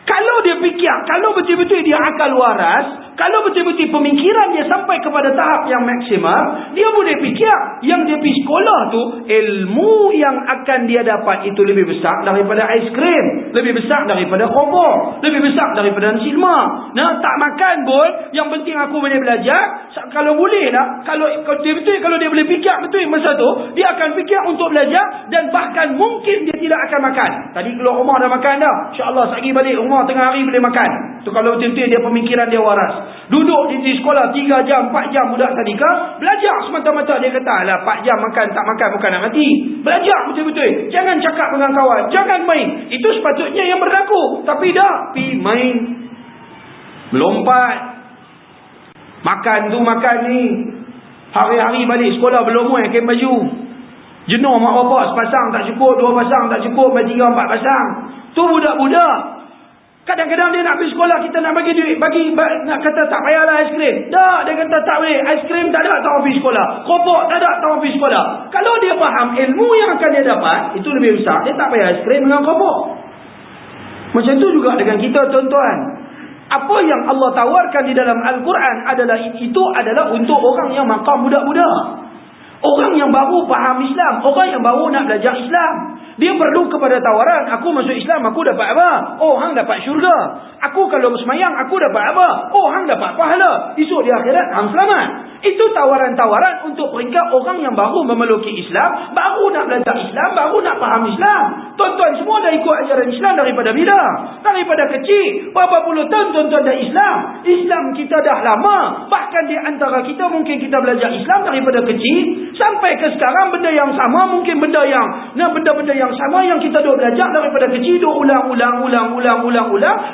Kalau dia fikir, kalau betul-betul dia akal waras, kalau betul-betul pemikiran dia sampai kepada tahap yang maksimum, dia boleh fikir yang dia pergi sekolah tu, ilmu yang akan dia dapat itu lebih besar daripada aiskrim, lebih besar daripada kobor, lebih besar daripada nasi lemak. Nah, tak makan pun, yang penting aku boleh belajar. Kalau boleh nak, kalau betul-betul kalau dia boleh fikir betul masa tu, dia akan fikir untuk belajar dan bahkan mungkin dia tidak akan makan. Tadi keluar rumah dah makan dah. InsyaAllah sekali balik rumah tengah hari boleh makan. Tu kalau betul-betul dia pemikiran dia waras. Duduk di sekolah 3 jam, 4 jam budak tadika, belajar semata-mata. Dia kata, alah 4 jam makan, tak makan bukan nak mati. Belajar betul-betul. Jangan cakap dengan kawan, jangan main. Itu sepatutnya yang berlaku. Tapi dah, pi main. Melompat. Makan tu makan ni. Hari-hari balik sekolah belum muat kain baju. Jenuh mak bapak, sepasang tak cukup, 2 pasang tak cukup, 3, 4 pasang. Tu budak-budak. Kadang-kadang dia nak pergi sekolah, kita nak bagi duit, nak kata tak payahlah aiskrim. Tak, dia kata tak boleh. Aiskrim tak ada, tak pergi sekolah. Kopok tak ada, tak pergi sekolah. Kalau dia faham ilmu yang akan dia dapat, itu lebih besar. Dia tak payah aiskrim dengan kopok. Macam tu juga dengan kita, tuan-tuan. Apa yang Allah tawarkan di dalam Al-Quran itu adalah untuk orang yang maqam budak-budak. Orang yang baru faham Islam. Orang yang baru nak belajar Islam. Dia perlu kepada tawaran. Aku masuk Islam, aku dapat apa? Oh, hang dapat syurga. Aku kalau bersemayang, aku dapat apa? Oh, hang dapat pahala. Esok di akhirat, hang selamat. Itu tawaran-tawaran untuk peringkat orang yang baru memeluki Islam, baru nak belajar Islam, baru nak faham Islam. Tuan-tuan semua dah ikut ajaran Islam daripada bila? Daripada kecil. Berapa puluh tahun tuan-tuan dah Islam. Islam kita dah lama. Bahkan di antara kita mungkin kita belajar Islam daripada kecil. Sampai ke sekarang benda yang sama, mungkin benda yang sama yang kita dah belajar daripada kecil, dah ulang.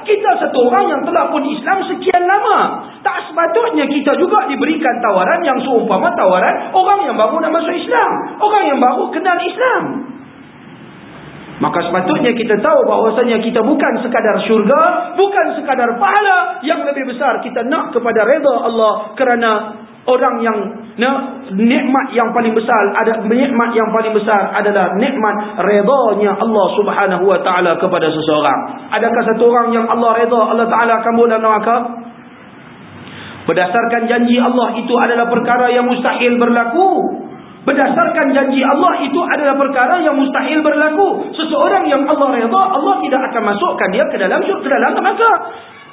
Kita satu orang yang telah pun Islam sekian lama. Tak sepatutnya kita juga diberikan tawaran yang seumpama tawaran orang yang baru nak masuk Islam. Orang yang baru kenal Islam. Maka sepatutnya kita tahu bahawasanya kita bukan sekadar syurga, bukan sekadar pahala. Yang lebih besar kita nak kepada redha Allah, kerana orang yang nikmat yang paling besar adalah nikmat redanya Allah Subhanahu wa taala kepada seseorang. Adakah satu orang yang Allah redha, Allah taala akan bawa dalam neraka? Berdasarkan janji Allah itu adalah perkara yang mustahil berlaku. Berdasarkan janji Allah itu adalah perkara yang mustahil berlaku. Seseorang yang Allah redha, Allah tidak akan masukkan dia ke dalam neraka.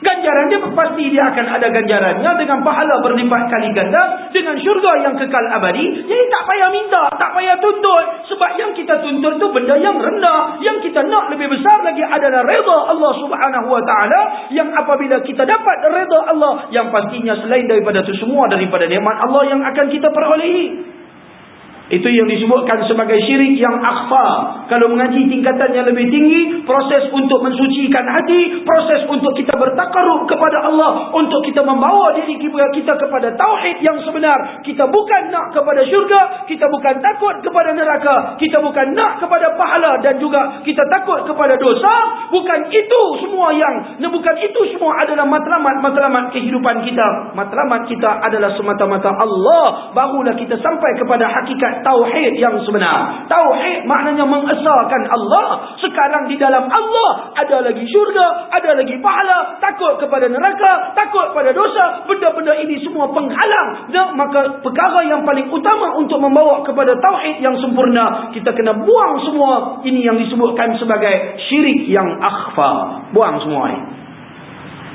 Ganjaran dia pasti dia akan ada ganjarannya dengan pahala berlipat kali ganda, dengan syurga yang kekal abadi. Jadi tak payah minta, tak payah tuntut. Sebab yang kita tuntut tu benda yang rendah. Yang kita nak lebih besar lagi adalah redha Allah Subhanahu wa taala. Yang apabila kita dapat redha Allah, yang pastinya selain daripada itu semua daripada nikmat Allah yang akan kita perolehi. Itu yang disebutkan sebagai syirik yang akhfa. Kalau mengaji tingkatan yang lebih tinggi, proses untuk mensucikan hati, proses untuk kita bertakarub kepada Allah, untuk kita membawa diri kita kepada tauhid yang sebenar. Kita bukan nak kepada syurga, kita bukan takut kepada neraka, kita bukan nak kepada pahala dan juga kita takut kepada dosa. Bukan itu semua adalah matlamat kehidupan kita. Matlamat kita adalah semata-mata Allah. Barulah kita sampai kepada hakikat tauhid yang sebenar. Tauhid maknanya mengesahkan Allah. Sekarang di dalam Allah ada lagi syurga, ada lagi pahala, takut kepada neraka, takut pada dosa. Benda-benda ini semua penghalang. Dan maka perkara yang paling utama untuk membawa kepada tauhid yang sempurna, kita kena buang semua ini yang disebutkan sebagai syirik yang akhfa. Buang semua ini.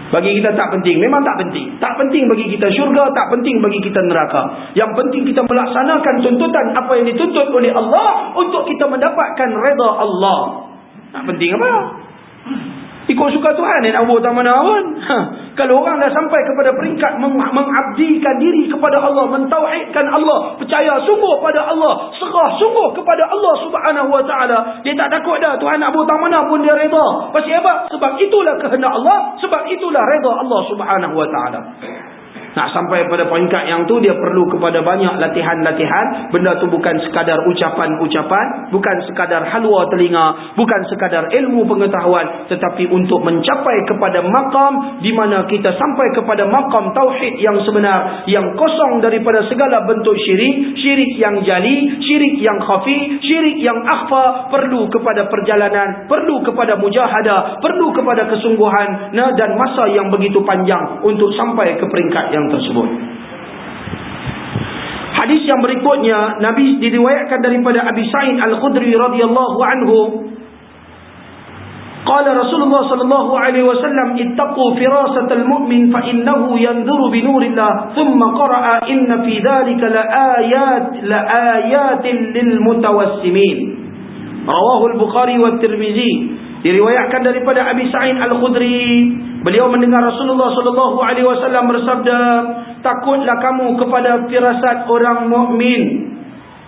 Bagi kita tak penting. Memang tak penting. Tak penting bagi kita syurga, tak penting bagi kita neraka. Yang penting kita melaksanakan tuntutan apa yang dituntut oleh Allah untuk kita mendapatkan redha Allah. Tak penting apa? Ikut suka Tuhan nak buat tak mana pun. Kalau orang dah sampai kepada peringkat mengabdikan diri kepada Allah, mentauhidkan Allah, percaya sungguh pada Allah, serah sungguh kepada Allah Subhanahu wa taala, dia tak takut dah Tuhan nak buat tak mana pun dia redha. Pasal apa? Sebab itulah kehendak Allah, sebab itulah redha Allah Subhanahu wa taala. Nak sampai pada peringkat yang tu, dia perlu kepada banyak latihan-latihan. Benda tu bukan sekadar ucapan-ucapan, bukan sekadar halwa telinga, bukan sekadar ilmu pengetahuan, tetapi untuk mencapai kepada maqam di mana kita sampai kepada maqam tauhid yang sebenar, yang kosong daripada segala bentuk syirik, syirik yang jali, syirik yang khafi, syirik yang akhfa. Perlu kepada perjalanan, perlu kepada mujahadah, perlu kepada kesungguhan, dan masa yang begitu panjang untuk sampai ke peringkat yang tersebut. Hadis yang berikutnya, Nabi diriwayatkan daripada Abi Sa'id Al-Khudri radhiyallahu anhu, qala Rasulullah sallallahu alaihi wasallam, ittaqu firasatal mu'min fa innahu yanzuru bi nurillah, thumma qara'a inna fi dhalika laayatin lil mutawassimin. Rawahu Al-Bukhari wa Tirmizi. Diriwayatkan daripada Abi Sa'id Al-Khudri, beliau mendengar Rasulullah sallallahu alaihi wasallam bersabda, takutlah kamu kepada firasat orang mukmin.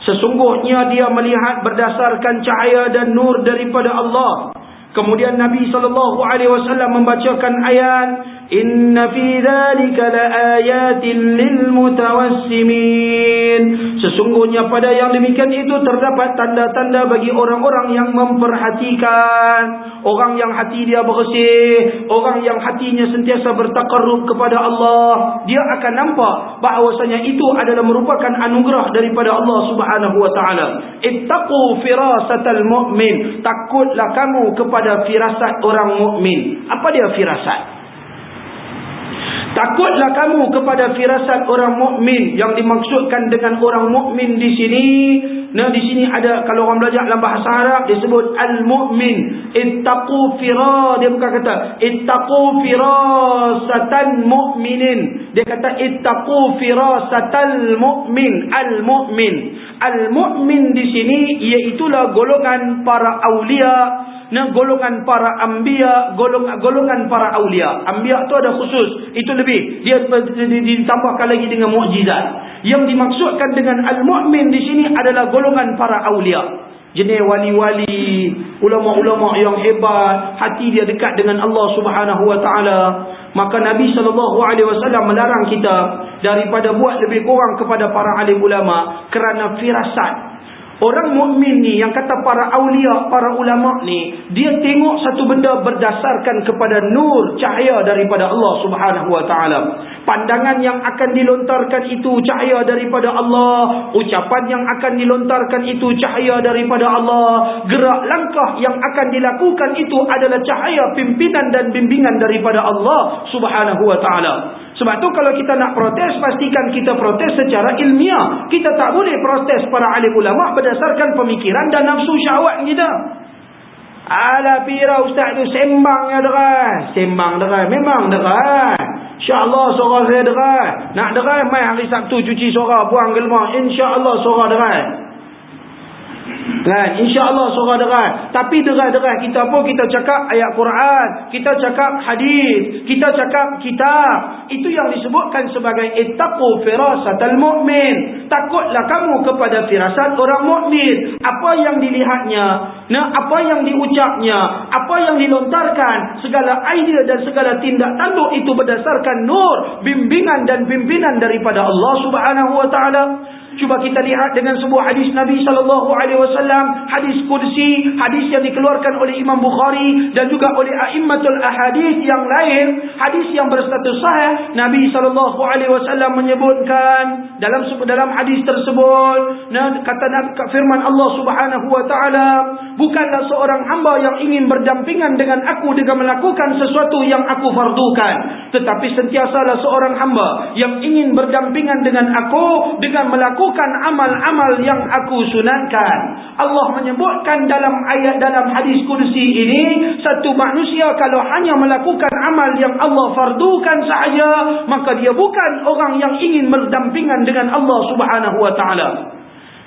Sesungguhnya dia melihat berdasarkan cahaya dan nur daripada Allah. Kemudian Nabi sallallahu alaihi wasallam membacakan ayat, inna fi dzalika laayatin lil mutawassimin. Sesungguhnya pada yang demikian itu terdapat tanda-tanda bagi orang-orang yang memperhatikan, orang yang hati dia bersih, orang yang hatinya sentiasa bertaqarrub kepada Allah. Dia akan nampak bahawasanya itu adalah merupakan anugerah daripada Allah Subhanahu wa taala. Ittaqu firasatal mu'min, takutlah kamu kepada firasat orang mukmin. Apa dia firasat? Takutlah kamu kepada firasat orang mukmin. Yang dimaksudkan dengan orang mukmin di sini, di sini ada, kalau orang belajar dalam bahasa Arab disebut al-mu'min. Ittaqu dia bukan kata ittaqu firasatan mu'minin. Dia kata ittaqu firasatal mu'min, al-mu'min. Al-mu'min di sini iaitulah golongan para aulia, golongan para anbiya, golongan para aulia. Anbiya tu ada khusus, itu lebih, dia ditambahkan lagi dengan mukjizat. Yang dimaksudkan dengan al-mu'min di sini adalah golongan para aulia, jenis wali-wali, ulama-ulama yang hebat, hati dia dekat dengan Allah Subhanahu wa taala. Maka Nabi SAW melarang kita daripada buat lebih kurang kepada para alim ulama kerana firasat. Orang mukmin ni, yang kata para aulia, para ulama ni, dia tengok satu benda berdasarkan kepada nur, cahaya daripada Allah Subhanahu wa taala. Pandangan yang akan dilontarkan itu cahaya daripada Allah, ucapan yang akan dilontarkan itu cahaya daripada Allah, gerak langkah yang akan dilakukan itu adalah cahaya pimpinan dan bimbingan daripada Allah Subhanahu wa taala. Sebab tu kalau kita nak protes, pastikan kita protes secara ilmiah. Kita tak boleh protes para alim ulama berdasarkan pemikiran dan nafsu syahwat kita. Ala pira ustaz tu sembang ya derai. Sembang derai, memang derai. InsyaAllah suara saya derai. Nak derai mai hari Sabtu cuci suara, buang gelma. InsyaAllah suara derai. Kan, insya-Allah surah derai. Tapi derai-derai kita pun kita cakap ayat Quran, kita cakap hadis, kita cakap kitab. Itu yang disebutkan sebagai ittaqu firasatal mu'min. Takutlah kamu kepada firasat orang mukmin. Apa yang dilihatnya, apa yang diucapnya, apa yang dilontarkan, segala idea dan segala tindak tanduk itu berdasarkan nur, bimbingan dan pimpinan daripada Allah Subhanahu wa taala. Cuba kita lihat dengan sebuah hadis Nabi SAW, hadis Qudsi, hadis yang dikeluarkan oleh Imam Bukhari dan juga oleh a'immatul ahadith yang lain, hadis yang berstatus sahih. Nabi SAW menyebutkan dalam hadis tersebut, kata firman Allah Subhanahu wa taala, bukanlah seorang hamba yang ingin berdampingan dengan aku dengan melakukan sesuatu yang aku fardukan, tetapi sentiasalah seorang hamba yang ingin berdampingan dengan aku dengan melakukan amal-amal yang aku sunatkan. Allah menyebutkan dalam hadis Qudsi ini, satu manusia kalau hanya melakukan amal yang Allah fardukan sahaja, maka dia bukan orang yang ingin berdampingan dengan Allah Subhanahu wa taala.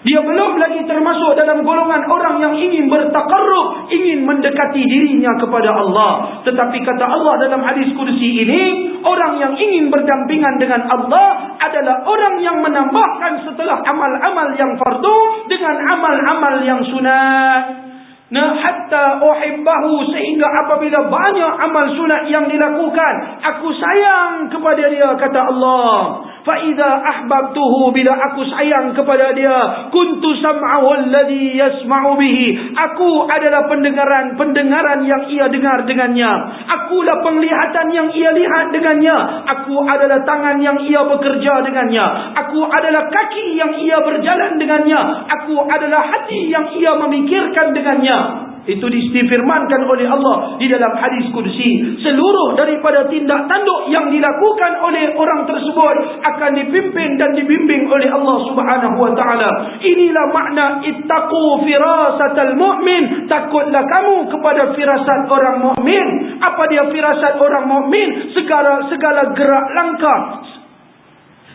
Dia belum lagi termasuk dalam golongan orang yang ingin bertaqarrub, ingin mendekati dirinya kepada Allah. Tetapi kata Allah dalam hadis kursi ini, orang yang ingin berdampingan dengan Allah adalah orang yang menambahkan setelah amal-amal yang fardu dengan amal-amal yang sunat. Hatta uhibbahu, sehingga apabila banyak amal sunat yang dilakukan, aku sayang kepada dia, kata Allah. Fa idza ahbabtuhu, bila aku sayang kepada dia, kuntu sam'ahu alladhi yasma'u bihi, aku adalah pendengaran yang ia dengar dengannya, akulah penglihatan yang ia lihat dengannya, aku adalah tangan yang ia bekerja dengannya, aku adalah kaki yang ia berjalan dengannya, aku adalah hati yang ia memikirkan dengannya. Itu difirmankan oleh Allah di dalam hadis kursi. Seluruh daripada tindak tanduk yang dilakukan oleh orang tersebut akan dipimpin dan dibimbing oleh Allah Subhanahu wa taala. Inilah makna ittaqu firasatal mu'min, takutlah kamu kepada firasat orang mukmin. Apa dia firasat orang mukmin? Segala gerak langkah,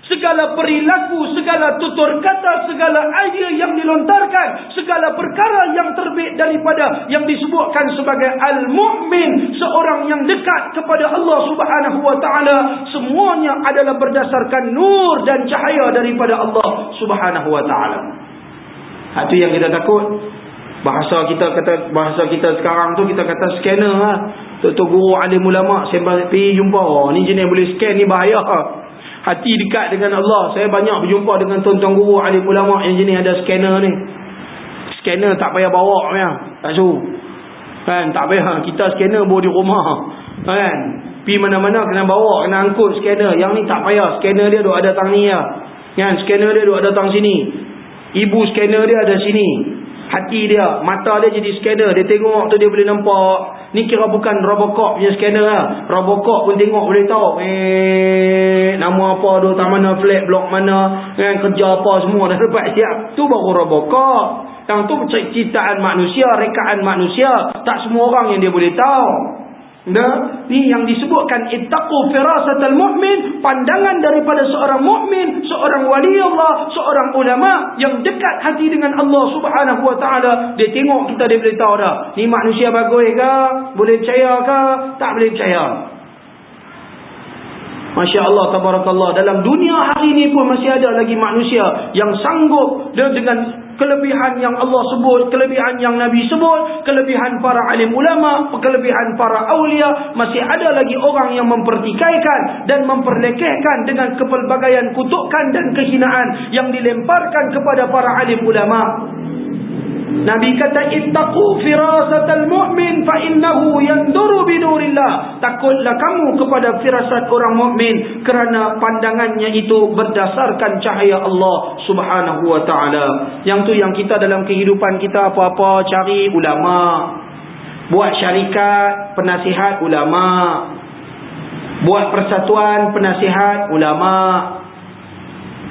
segala perilaku, segala tutur kata, segala idea yang dilontarkan, segala perkara yang terbit daripada yang disebutkan sebagai al-mu'min, seorang yang dekat kepada Allah Subhanahu wa taala, semuanya adalah berdasarkan nur dan cahaya daripada Allah Subhanahu wa taala. Itu yang kita takut. Bahasa kita sekarang tu kita kata scanner lah. Tok guru alim ulama saya pergi jumpa, ni jenis boleh scan ni bahaya. Hati dekat dengan Allah. Saya banyak berjumpa dengan tuan-tuan guru alim ulama yang jenis ada scanner ni. Scanner tak payah bawa ya. Tak suruh. Kan, tak payah. Kita scanner bawa di rumah. Kan? Pergi mana-mana kena bawa, kena angkut scanner. Yang ni tak payah. Scanner dia duk ada tang ni lah. Kan? Scanner dia duk ada tang sini. Ibu scanner dia ada sini. Hati dia, mata dia jadi scanner. Dia tengok tu dia boleh nampak. Ni kira bukan Robocop punya scanner lah. Robocop pun tengok boleh tahu. Nama apa tu, tak mana, flat blok mana, kerja apa semua dah dapat siap. Tu baru Robocop. Yang tu ciptaan manusia, rekaan manusia. Tak semua orang yang dia boleh tahu. Ni yang disebutkan ittaqu firasatal mu'min, pandangan daripada seorang mukmin, seorang wali Allah, seorang ulama yang dekat hati dengan Allah Subhanahu wa taala. Dia tengok kita, dia boleh tahu dah, ni manusia bagus ke, boleh percaya ke, tak boleh percaya. Masya Allah, tabarakallah. Dalam dunia hari ini pun masih ada lagi manusia yang sanggup dengan kelebihan yang Allah sebut, kelebihan yang Nabi sebut, kelebihan para alim ulama, kelebihan para awliya. Masih ada lagi orang yang mempertikaikan dan memperlekehkan dengan kepelbagaian kutukan dan kehinaan yang dilemparkan kepada para alim ulama. Nabi kata ittaqu firasatal mu'min fa innahu yanduru binurillah. Takutlah kamu kepada firasat orang mukmin kerana pandangannya itu berdasarkan cahaya Allah Subhanahu wa taala. Yang tu yang kita dalam kehidupan kita apa-apa cari ulama. Buat syarikat, penasihat ulama. Buat persatuan, penasihat ulama.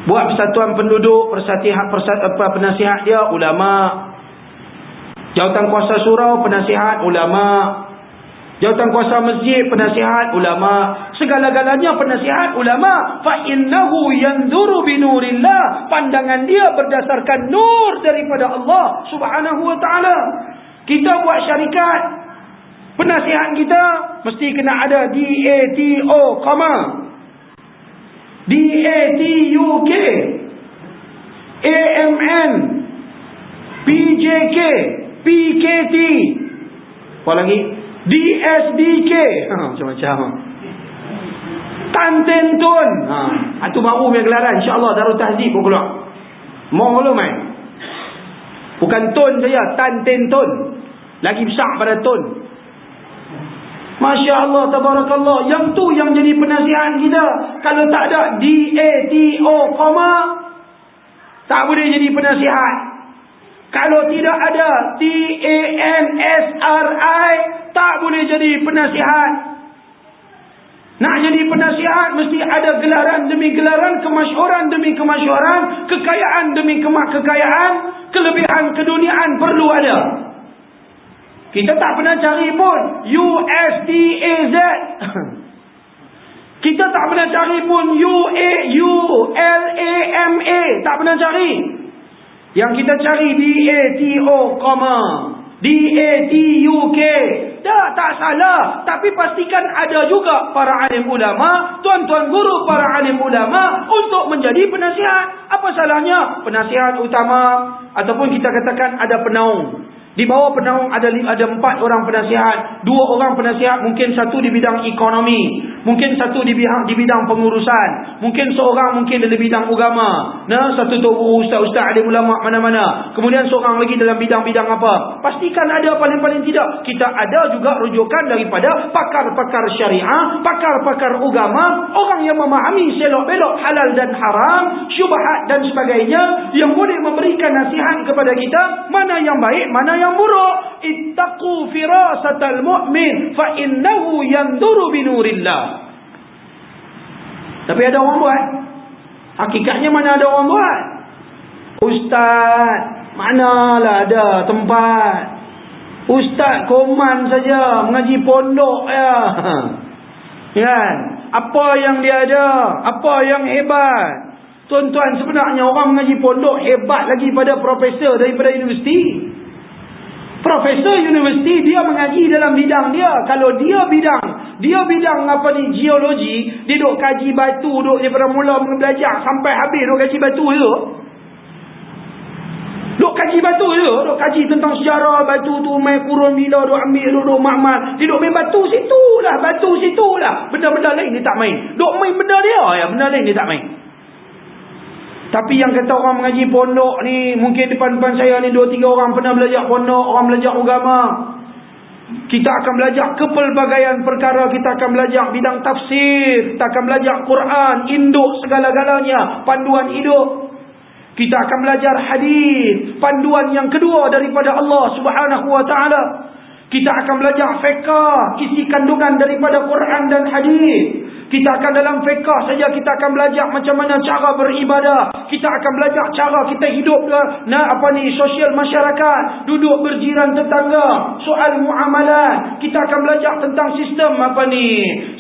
Buat persatuan penduduk, penasihat dia ulama. Jawatan kuasa surau, penasihat ulama. Jawatan kuasa masjid, penasihat ulama. Segala-galanya penasihat ulama. Fa innahu yanzuru binurillah. Pandangan dia berdasarkan nur daripada Allah Subhanahu wa taala. Kita buat syarikat, penasihat kita mesti kena ada DATO, DATUK, AMN, PJK, PKT, apa lagi? DSDK, macam-macam. Tantentun. Itu baru punya gelaran. InsyaAllah Darul Tahzib pun keluar. Mau belum main? Bukan tun saja, tantentun. Lagi besar pada tun. Masya Allah, tabarakallah. Yang tu yang jadi penasihat kita. Kalau tak ada DATO, tak boleh jadi penasihat. Kalau tidak ada TANSRI, tak boleh jadi penasihat. Nak jadi penasihat mesti ada gelaran demi gelaran, kemasyhuran demi kemasyhuran, kekayaan demi kekayaan, kelebihan keduniaan perlu ada. Kita tak pernah cari pun USTAZ. Kita tak pernah cari pun ULAMA, tak pernah cari. Yang kita cari DATO, DATUK. Tak salah. Tapi pastikan ada juga para alim ulama, tuan-tuan guru para alim ulama untuk menjadi penasihat. Apa salahnya? Penasihat utama, ataupun kita katakan ada penaung. Di bawah penaung ada 4 orang penasihat. 2 orang penasihat, mungkin satu di bidang ekonomi, mungkin satu di bidang pengurusan, mungkin seorang mungkin dalam bidang agama. Satu tu ustaz-ustaz alim ulama mana-mana. Kemudian seorang lagi dalam bidang-bidang apa. Pastikan ada, paling-paling tidak kita ada juga rujukan daripada pakar-pakar syariah, pakar-pakar agama, orang yang memahami selok-belok halal dan haram, syubhat dan sebagainya, yang boleh memberikan nasihat kepada kita mana yang baik, mana yang buruk. Ittaqu firasatal mu'min fa innahu yanduru binurillah. Tapi ada orang buat. Hakikatnya mana ada orang buat? Ustaz, manalah ada tempat. Ustaz koman saja, mengaji pondok ya. Kan? Apa yang dia ada? Apa yang hebat? Tuan-tuan, sebenarnya orang mengaji pondok hebat lagi pada profesor daripada universiti. Profesor universiti dia mengaji dalam bidang dia. Kalau dia bidang apa ni, geologi, dia duk kaji batu, duk daripada mula belajar sampai habis duk kaji batu tu. Duk kaji batu tu, duk kaji tentang sejarah batu tu, mai kurun bila duk ambil, duk makmal. Dia duk main batu situlah. Benda-benda lain dia tak main. Duk main benda dia, benda lain dia tak main. Tapi yang kata orang mengaji pondok ni, mungkin depan-depan saya ni 2-3 orang pernah belajar pondok, orang belajar agama. Kita akan belajar kepelbagaian perkara. Kita akan belajar bidang tafsir, kita akan belajar Quran, induk segala-galanya, panduan hidup. Kita akan belajar hadis, panduan yang kedua daripada Allah Subhanahu wa taala. Kita akan belajar fiqh, isi kandungan daripada Quran dan hadis. Kita akan dalam fiqh saja kita akan belajar macam mana cara beribadah. Kita akan belajar cara kita hidup sosial masyarakat, duduk berjiran tetangga, soal muamalat. Kita akan belajar tentang sistem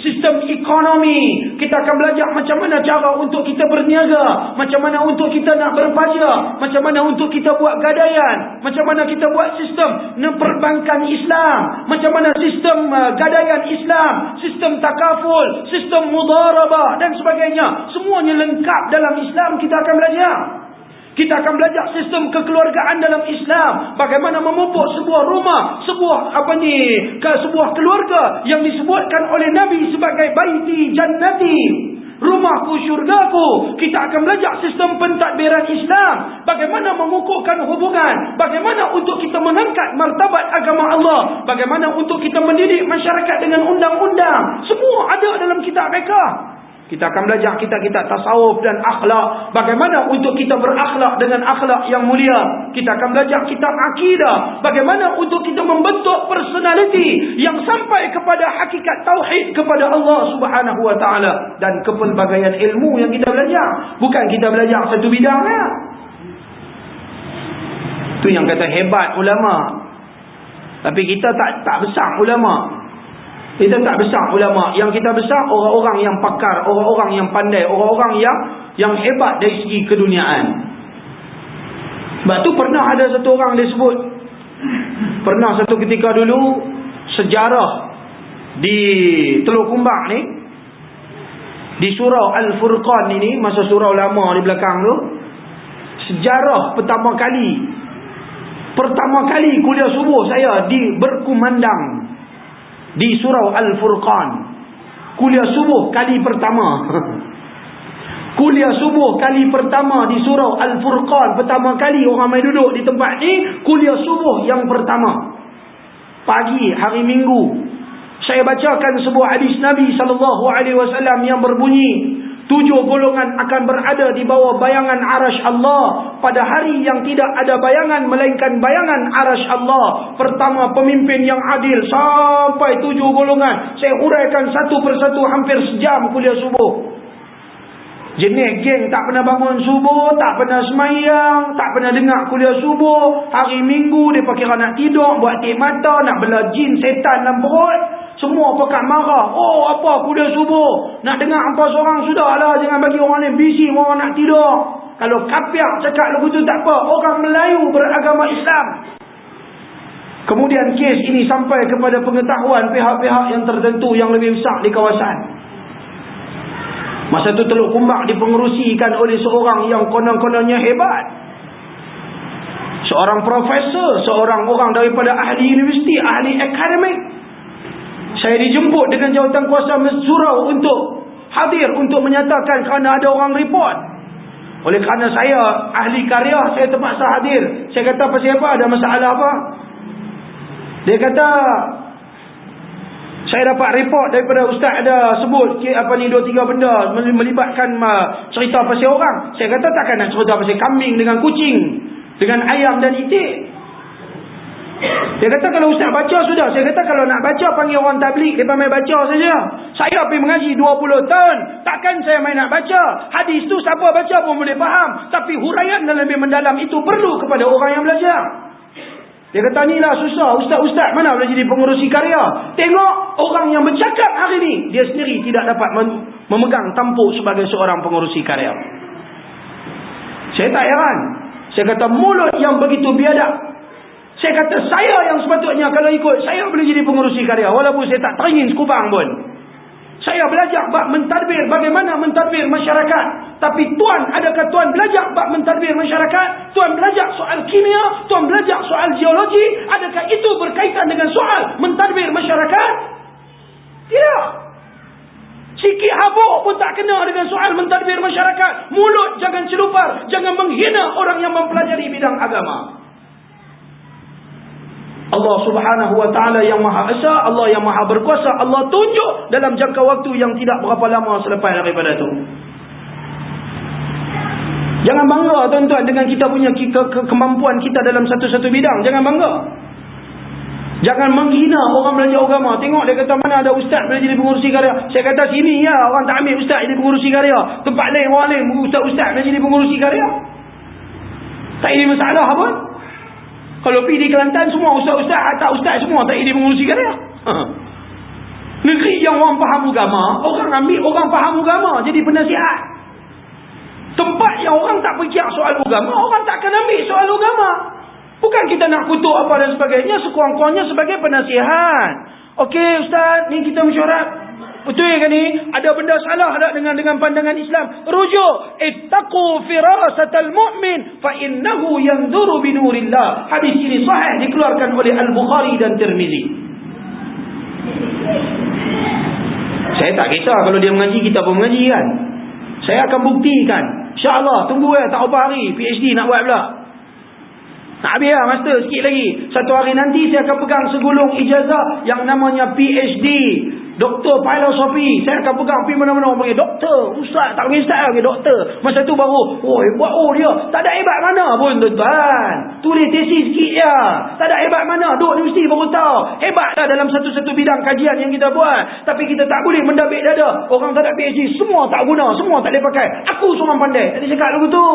sistem ekonomi. Kita akan belajar macam mana cara untuk kita berniaga, macam mana untuk kita nak berpajak, macam mana untuk kita buat gadaian, macam mana kita buat sistem perbankan Islam, macam mana sistem gadaian Islam, sistem takaful, sistem mudarabah dan sebagainya. Semuanya lengkap dalam Islam kita akan belajar. Kita akan belajar sistem kekeluargaan dalam Islam. Bagaimana memupuk sebuah rumah, sebuah keluarga yang disebutkan oleh Nabi sebagai baiti jannati, rumahku syurgaku. Kita akan belajar sistem pentadbiran Islam. Bagaimana mengukuhkan hubungan. Bagaimana untuk kita mengangkat martabat agama Allah. Bagaimana untuk kita mendidik masyarakat dengan undang-undang. Semua ada dalam kitab fiqh. Kita akan belajar kitab-kitab tasawuf dan akhlak. Bagaimana untuk kita berakhlak dengan akhlak yang mulia. Kita akan belajar kitab akidah. Bagaimana untuk kita membentuk personality yang sampai kepada hakikat tauhid kepada Allah Subhanahu wa taala. Dan kepelbagaian ilmu yang kita belajar. Bukan kita belajar satu bidang. Itu yang kata hebat ulama. Tapi kita tak besar ulama. Kita tak besar ulama. Yang kita besar orang-orang yang pakar, orang-orang yang pandai, orang-orang yang hebat dari segi keduniaan. Sebab tu pernah ada satu orang disebut, pernah satu ketika dulu sejarah di Teluk Kumbang ni, di surau Al-Furqan ini, masa surau lama di belakang tu, sejarah pertama kali kuliah subuh saya berkumandang di surau Al-Furqan. Kuliah subuh kali pertama. Kuliah subuh kali pertama di surau Al-Furqan. Pertama kali orang main duduk di tempat ni. Kuliah subuh yang pertama. Pagi hari Minggu. Saya bacakan sebuah hadis Nabi SAW yang berbunyi, 7 golongan akan berada di bawah bayangan arasy Allah pada hari yang tidak ada bayangan melainkan bayangan arasy Allah. Pertama, pemimpin yang adil, sampai 7 golongan. Saya huraikan satu persatu hampir sejam kuliah subuh. Jenis geng tak pernah bangun subuh, tak pernah semayang, tak pernah dengar kuliah subuh. Hari Minggu dia kira nak tidur, buat tik mata, nak bela jin setan dalam perut. Semua pakat marah. Oh, apa kuliah subuh? Nak dengar apa seorang sudahlah, jangan bagi orang ni busy, orang nak tidur. Kalau kapiak cakap lagu tu tak apa. Orang Melayu beragama Islam. Kemudian kes ini sampai kepada pengetahuan pihak-pihak yang tertentu yang lebih besar di kawasan. Masa tu Teluk Kumbak dipengerusikan oleh seorang yang konon-kononnya hebat. Seorang profesor, seorang orang daripada ahli universiti, ahli akademik. Saya dijemput dengan jawatan kuasa surau untuk hadir, untuk menyatakan kerana ada orang report. Oleh kerana saya ahli karya, saya terpaksa hadir. Saya kata, pasal apa? Ada masalah apa? Dia kata, saya dapat report daripada ustaz ada sebut 2-3 benda melibatkan cerita pasal orang. Saya kata, takkan nak cerita pasal kambing dengan kucing, dengan ayam dan itik. Dia kata, kalau ustaz baca sudah. Saya kata, kalau nak baca panggil orang tabligh, mereka main baca saja. Saya pergi mengaji 20 tahun, takkan saya main nak baca. Hadis tu siapa baca pun boleh faham, tapi huraian dan lebih mendalam itu perlu kepada orang yang belajar. Dia kata, inilah susah, ustaz-ustaz mana boleh jadi pengurusi karya. Tengok orang yang bercakap hari ni, dia sendiri tidak dapat memegang tampuk sebagai seorang pengurusi karya. Saya tak heran. Saya kata, mulut yang begitu biadab. Saya kata, saya yang sepatutnya kalau ikut, saya boleh jadi pengurusi karya, walaupun saya tak teringin sekubang pun. Saya belajar bab mentadbir, bagaimana mentadbir masyarakat. Tapi tuan, adakah tuan belajar bab mentadbir masyarakat? Tuan belajar soal kimia, tuan belajar soal geologi, adakah itu berkaitan dengan soal mentadbir masyarakat? Tidak. Sikit habuk pun tak kena dengan soal mentadbir masyarakat. Mulut jangan celupar, jangan menghina orang yang mempelajari bidang agama. Allah subhanahu wa ta'ala yang maha esa, Allah yang maha berkuasa, Allah tunjuk dalam jangka waktu yang tidak berapa lama selepas daripada itu. Jangan bangga tuan-tuan dengan kita punya kemampuan kita dalam satu-satu bidang. Jangan bangga. Jangan menghina orang belajar agama. Tengok dia kata, mana ada ustaz boleh jadi pengurusi karya. Saya kata, sini ya orang tak ambil ustaz jadi pengurusi karya. Tempat lain orang lain ustaz-ustaz boleh jadi pengurusi karya. Tak ada masalah pun. Kalau pergi di Kelantan, semua ustaz-ustaz, tak ustaz semua tak jadi pengurusi karya. Negeri yang orang faham agama, orang ambil orang faham agama jadi penasihat. Tempat yang orang tak fikir soal agama, orang tak akan ambil soal agama. Bukan kita nak kutuk apa dan sebagainya, sekurang-kurangnya sebagai penasihat. Okey ustaz, ni kita mesyuarat. Betul kan ni? Ada benda salah tak dengan pandangan Islam? Rujuk, ittaqu firasatal mu'min fa innahu yanzuru bi nurillah. Hadis ini sahih, dikeluarkan oleh Al-Bukhari dan Tirmizi. Saya tak kisah kalau dia mengaji, kita pun mengaji kan. Saya akan buktikan. InsyaAllah, tunggu tak berapa hari PhD nak buat pula. Nak habis lah master sikit lagi. Satu hari nanti saya akan pegang segulung ijazah yang namanya PhD, Doktor Filosofi. Saya akan pegang pergi mana-mana orang panggil doktor, ustaz, tak panggil ustaz lagi, doktor. Masa tu baru, oh hebat, oh dia tak ada hebat mana pun tuan-tuan. Tulis tesis sikit je, tak ada hebat mana, duduk universiti baru tahu. Hebat lah dalam satu-satu bidang kajian yang kita buat. Tapi kita tak boleh mendabik dada. Orang tak ada PhD, semua tak guna, semua tak boleh pakai. Aku seorang pandai, tak ada cakap lagu tu.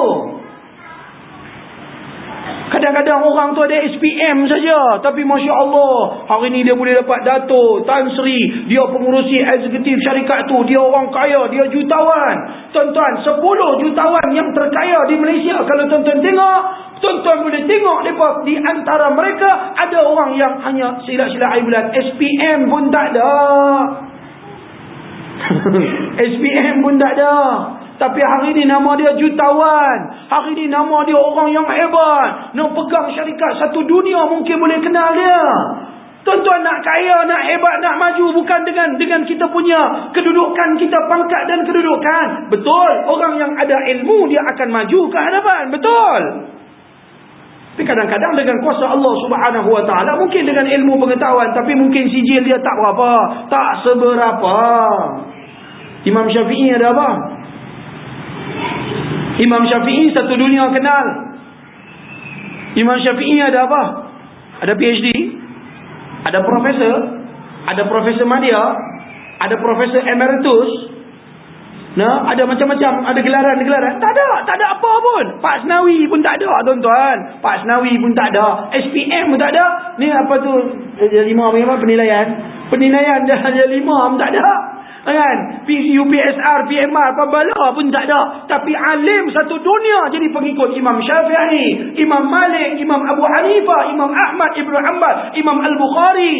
Kadang-kadang orang tu ada SPM saja, tapi Masya Allah, hari ni dia boleh dapat Dato' Tan Sri, dia pengurusi eksekutif syarikat tu, dia orang kaya, dia jutawan. Tuan-tuan, 10 jutawan yang terkaya di Malaysia, kalau tuan-tuan tengok, tuan-tuan boleh tengok di antara mereka ada orang yang hanya silap-silap air bulan, SPM pun tak ada. SPM pun tak ada. Tapi hari ni nama dia jutawan. Hari ni nama dia orang yang hebat. Nak pegang syarikat satu dunia mungkin boleh kenal dia. Tuan-tuan nak kaya, nak hebat, nak maju bukan dengan kita punya kedudukan kita, pangkat dan kedudukan. Betul, orang yang ada ilmu dia akan maju ke hadapan. Betul. Tapi kadang-kadang dengan kuasa Allah subhanahu wa ta'ala, mungkin dengan ilmu pengetahuan, tapi mungkin sijil dia tak berapa, tak seberapa. Imam Syafi'i ada apa? Imam Syafi'i satu dunia kenal. Imam Syafi'i ada apa? Ada PhD, ada profesor madya, ada profesor emeritus. Nah, ada macam-macam, ada gelaran-gelaran. Tak ada apa pun. Pak Senawi pun tak ada, tuan-tuan. Pak Senawi pun tak ada, SPM pun tak ada. Ni apa tu? Darjah 5 apa penilaian? Penilaian darjah 5 pun tak ada. Kan? UPSR, PMR, pembala pun tak ada. Tapi alim satu dunia jadi pengikut Imam Syafi'i, Imam Malik, Imam Abu Hanifah, Imam Ahmad Ibn Hanbal, Imam Al-Bukhari.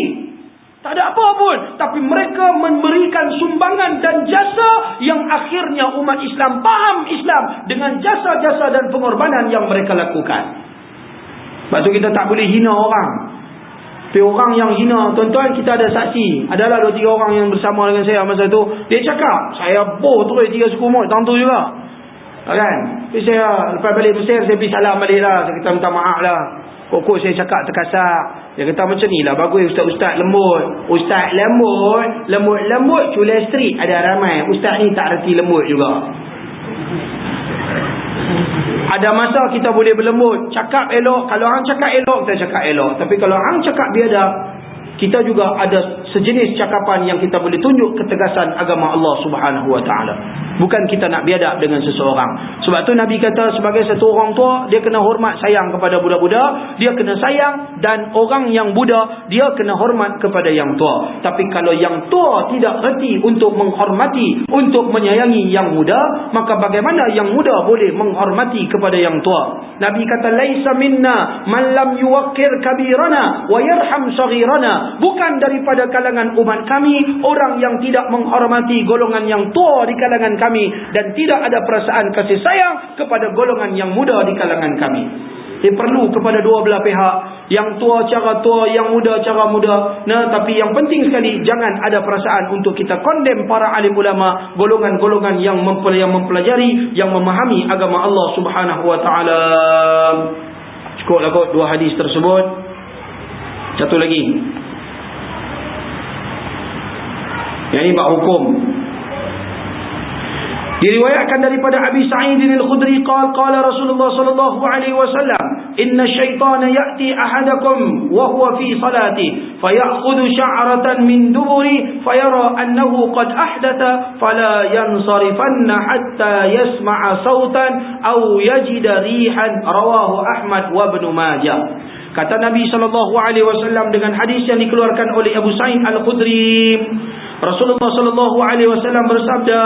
Tak ada apa pun. Tapi mereka memberikan sumbangan dan jasa yang akhirnya umat Islam faham Islam dengan jasa-jasa dan pengorbanan yang mereka lakukan. Sebab tu kita tak boleh hina orang. Tapi orang yang hina, tuan-tuan, kita ada saksi. Adalah 2-3 orang yang bersama dengan saya masa tu. Dia cakap, saya boh terus 3 suku Mod tahun tu juga. Kan? Tapi saya lepas balik Mesir, saya pergi salam balik lah. Saya kata minta maaf lah. Kok saya cakap terkasak. Dia kata macam ni lah, bagus ustaz-ustaz lembut. Ustaz lembut, lembut-lembut culai street ada ramai. Ustaz ni tak reti lembut juga. Ada masa kita boleh berlembut, cakap elok. Kalau hang cakap elok, kita cakap elok. Tapi kalau hang cakap biadab, kita juga ada sejenis cakapan yang kita boleh tunjuk ketegasan agama Allah Subhanahu wa taala. Bukan kita nak biadab dengan seseorang. Sebab tu Nabi kata sebagai satu orang tua, dia kena hormat sayang kepada budak-budak, dia kena sayang, dan orang yang budak dia kena hormat kepada yang tua. Tapi kalau yang tua tidak reti untuk menghormati, untuk menyayangi yang muda, maka bagaimana yang muda boleh menghormati kepada yang tua? Nabi kata laisa minna man lam yuwaqqir kabirana wa yarham saghirana. Bukan daripada kalangan umat kami orang yang tidak menghormati golongan yang tua di kalangan kami, dan tidak ada perasaan kasih sayang kepada golongan yang muda di kalangan kami. Dia perlu kepada dua belah pihak. Yang tua cara tua, yang muda cara muda. Nah, tapi yang penting sekali, jangan ada perasaan untuk kita condemn para alim ulama, golongan-golongan yang mempelajari, yang memahami agama Allah Subhanahu wa taala. Cukuplah kot 2 hadis tersebut. Satu lagi. Yang ini bab hukum. Diriwayatkan daripada Abi Sa'id al-Khudri qala Rasulullah sallallahu alaihi wasallam, inna syaitana ya'ti ahadakum wa huwa fi salati fayakhudhu sya'ratan min duburi fayara annahu qad ahdatha fala yansarifanna hatta yasma'a sautan aw yajida rihan. Rawahu Ahmad wa Ibn Majah. Kata Nabi sallallahu alaihi wasallam dengan hadis yang dikeluarkan oleh Abu Sa'id al-Khudri, Rasulullah sallallahu alaihi wasallam bersabda,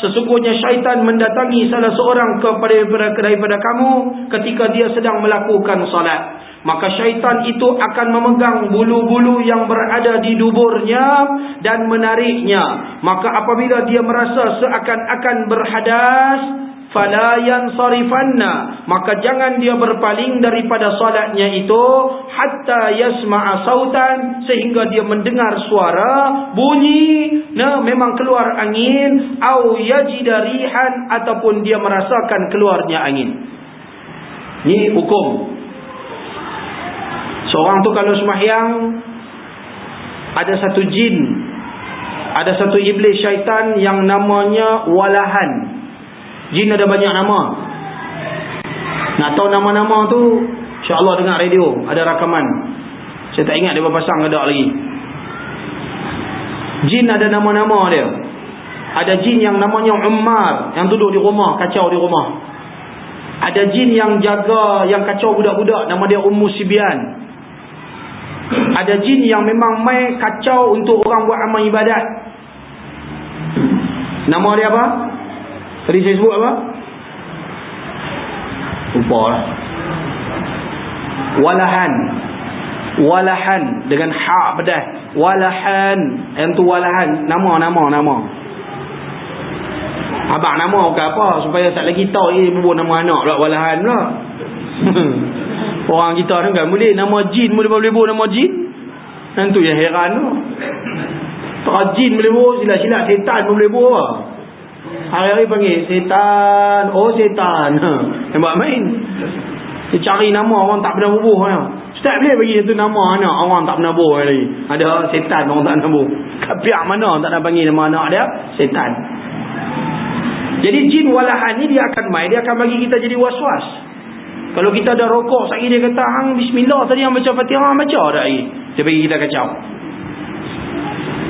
sesungguhnya syaitan mendatangi salah seorang daripada kamu ketika dia sedang melakukan salat. Maka syaitan itu akan memegang bulu-bulu yang berada di duburnya dan menariknya. Maka apabila dia merasa seakan-akan berhadas, fala yansarifanna, maka jangan dia berpaling daripada solatnya itu hatta yasma'a sautan, sehingga dia mendengar suara bunyi, memang keluar angin, au yajida rihan, ataupun dia merasakan keluarnya angin. Ini hukum. Seorang tu kalau sembahyang, ada satu jin, ada satu iblis syaitan yang namanya Walahan. Jin ada banyak nama. Nak tahu nama-nama tu, insya-Allah dengar radio, ada rakaman. Saya tak ingat dia berpasang ke tak lagi. Jin ada nama-nama dia. Ada jin yang namanya Ummar, yang duduk di rumah, kacau di rumah. Ada jin yang jaga, yang kacau budak-budak, nama dia Ummu Sibyan. Ada jin yang memang mai kacau untuk orang buat amal ibadat. Nama dia apa? Tadi saya sebut apa? Lupa lah. Walahan. Walahan dengan ha pedas. Walahan. Yang tu Walahan. Nama. Abang nama bukan apa, supaya tak lagi tahu bubuh nama anak pula Walahan pula. Orang kita ni kan boleh nama jin, boleh bubuh nama jin. Yang tu yang heran tu. Tak jin boleh bubuh, sila-sila setan boleh bubuh. Hari-hari panggil setan. Oh setan. Nampak main. Dia cari nama orang tak pernah bubuh. Ustaz boleh bagi satu nama anak orang tak pernah bubuh lagi. Ada setan orang tak pernah bubuh. Kapiak mana tak nak panggil nama anak dia? Setan. Jadi jin Walahan ni dia akan main, dia akan bagi kita jadi was-was. Kalau kita ada rokok sekali dia kata, hang bismillah tadi yang baca Fatihah, baca dah lagi. Dia bagi kita kacau.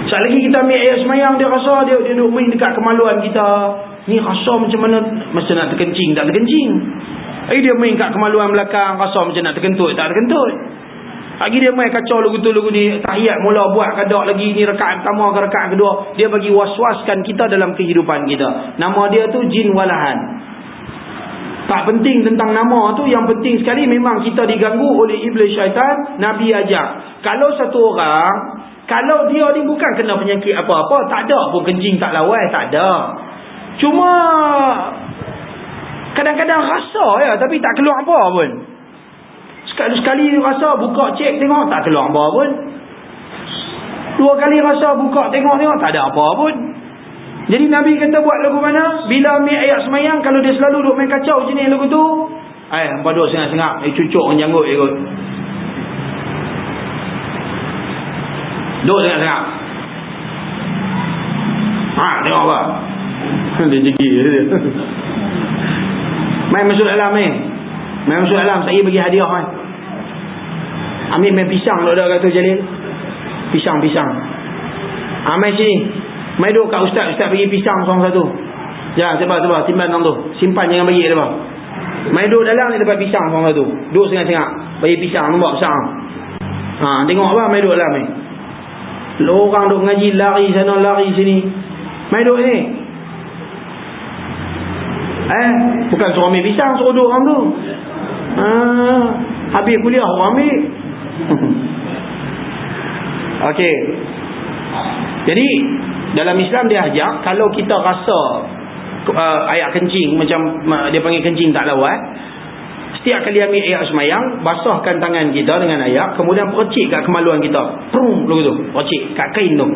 Sekali lagi kita ambil ayat semayang, dia rasa dia duduk main dekat kemaluan kita. Ni rasa macam mana, macam nak terkencing, tak terkencing. Dia main kat kemaluan belakang, rasa macam nak terkentut, tak terkentut. Lagi dia main kacau lagu tu lagu ni, tahiyat mula buat kadak lagi ni rakaat pertama ke rakaat kedua, dia bagi was-waskan kita dalam kehidupan kita. Nama dia tu jin walahan. Tak penting tentang nama tu, yang penting sekali memang kita diganggu oleh iblis syaitan. Nabi ajak, kalau satu orang, kalau dia ni bukan kena penyakit apa-apa, tak ada pun kencing tak lawai, tak ada. Cuma kadang-kadang rasa ya, tapi tak keluar apa pun. Sekali rasa buka cek tengok tak keluar apa pun. 2 kali rasa buka tengok tak ada apa pun. Jadi Nabi kata buat lagu mana? Bila ambil ayat semayang, kalau dia selalu duk main kacau jenis lagu tu, hampa duk sengak-sengak, cucuk dengan janggut ikut. Duk sengak-sengak. Tengok apa? Dia jegi dia. Main masuk dalam main masuk dalam, saya bagi hadiah kan. Ambil main pisang duk dah kata Jalil. Pisang. Main sini. Main duk kat ustaz bagi pisang seorang satu. Jangan sebab simpan dalam tu. Simpan jangan bagi depan. Main duk dalam ni dapat pisang seorang satu. Duk sengak-sengak bagi pisang nombor besar. Tengok apa main duk dalam ni. Orang duk ngaji lari sana lari sini. Main duk ni. Bukan suruh ambil pisang, suruh duk orang tu. Habis kuliah orang ambil. Okey. Jadi dalam Islam dia ajak, kalau kita rasa ayat kencing, macam dia panggil kencing tak lawat, setiap kali ambil ayat semayang, basahkan tangan kita dengan ayat, kemudian percik kat kemaluan kita. Prum begitu, percik kat kain tu.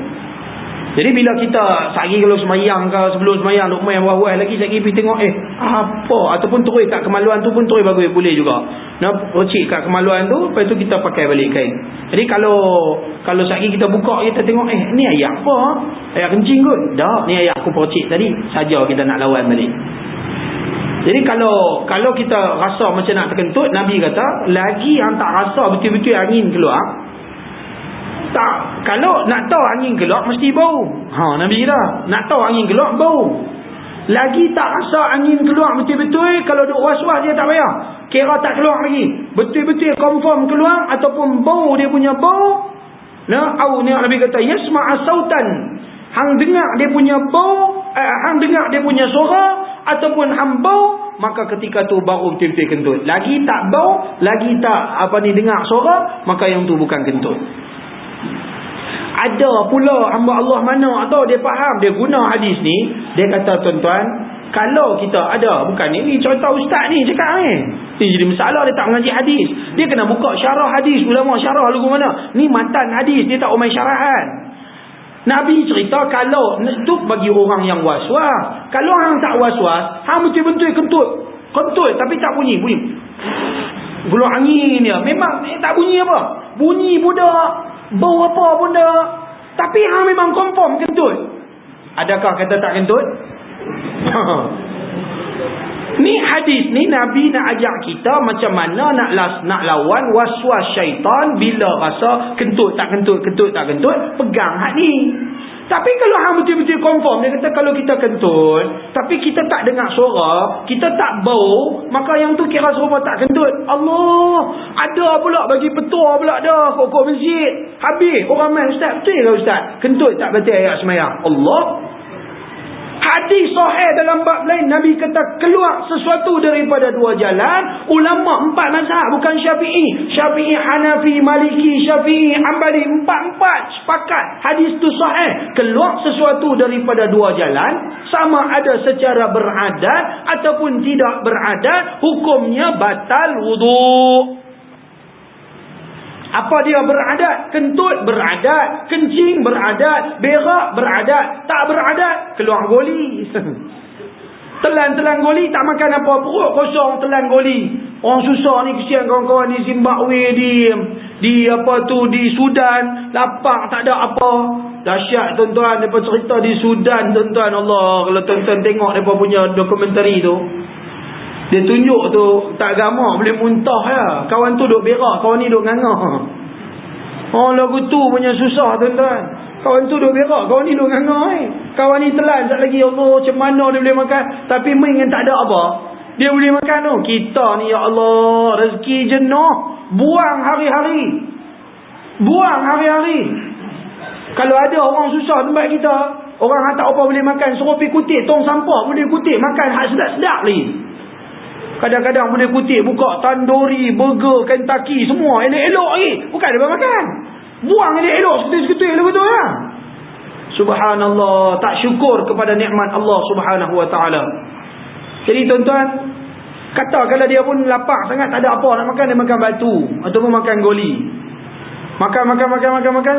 Jadi bila kita sehari kalau semayang ke sebelum semayang duk main wah-wah lagi, sehari pergi tengok apa, ataupun terus kat kemaluan tu pun terus bagus boleh juga. Nak percik kat kemaluan tu, lepas tu kita pakai balik kain. Jadi kalau sehari kita buka, kita tengok ni ayat apa? Ayat kencing kot. Dah, ni ayat aku percik tadi. Saja kita nak lawan balik. Jadi kalau kita rasa macam nak terkentut, Nabi kata, lagi hang tak rasa betul-betul angin keluar. Tak, kalau nak tahu angin keluar mesti bau. Nabi kata, nak tahu angin keluar bau. Lagi tak rasa angin keluar betul-betul, kalau duk was-was dia tak payah. Kira tak keluar lagi. Betul-betul confirm keluar ataupun bau dia punya bau. Nabi kata yasma'a sautan. Hang dengar dia punya bau, hang dengar dia punya suara ataupun hang bau, maka ketika tu baru betul-betul kentut. Lagi tak bau, lagi tak dengar suara, maka yang tu bukan kentut. Ada pula hamba Allah mana atau dia faham, dia guna hadis ni, dia kata tuan-tuan, kalau kita ada, bukan ni contoh ustaz ni cakap ni jadi masalah, dia tak mengaji hadis, dia kena buka syarah hadis, ulama syarah lagu mana ni matan hadis, dia tak umai syarahan. Nabi cerita kalau tu bagi orang yang was-was. Kalau hang tak was-was, hang betul-betul kentut tapi tak bunyi keluar angin dia, memang tak bunyi apa, bunyi budak bau apa pun dah, tapi hang memang confirm kentut. Adakah kata tak kentut? Ni hadis ni Nabi nak ajak kita macam mana nak lawan waswas syaitan bila rasa kentut tak kentut, pegang hak ni. Tapi kalau hang betul-betul confirm, dia kata kalau kita kentut tapi kita tak dengar suara, kita tak bau, maka yang tu kira serupa tak kentut. Allah, ada pula bagi petua pula dah kok masjid. Habis orang main, ustaz betul ke ustaz kentut tak baca ayat semayang? Allah, hadis sahih dalam bab lain Nabi kata keluar sesuatu daripada 2 jalan. Ulama 4 mazhab, bukan Syafi'i, Hanafi, Maliki, Syafi'i, Hanbali, 4 sepakat hadis tu sahih. Keluar sesuatu daripada 2 jalan, sama ada secara beradat ataupun tidak beradat, hukumnya batal wudu. Apa dia beradat? Kentut beradat, kencing beradat, berak beradat, tak beradat keluar goli. Telan goli, tak makan apa, perut kosong telan goli. Orang susah ni, kesian kawan-kawan di Zimbabwe, di Sudan, lapar tak ada apa. Dahsyat tuan-tuan, depa cerita di Sudan tuan-tuan. Allah, kalau tuan-tuan tengok depa punya dokumentari tu, dia tunjuk tu tak gamak boleh muntah ya. Kawan tu duk berak, kawan ni duk ngangah. Lagu tu punya susah tuan-tuan. Kawan tu duk berak, kawan ni duk ngangah. Kawan ni telan sekejap lagi, Allah macam mana dia boleh makan. Tapi main tak ada apa, dia boleh makan tu. Kita ni ya Allah, rezeki jenuh, buang hari-hari. Buang hari-hari. Kalau ada orang susah tempat kita, orang tak apa boleh makan, suruh pergi kutip tong sampah, boleh kutip makan hak sedap-sedap lagi. Kadang-kadang boleh kutip buka tandoori, burger, Kentucky, semua elok-elok lagi. Bukan dia makan. Buang elok-elok seketul-seketul lah, betul lah. Subhanallah, tak syukur kepada nikmat Allah Subhanahu wa taala. Jadi tuan-tuan, kata kalau dia pun lapar sangat, tak ada apa nak makan, dia makan batu ataupun makan goli. Makan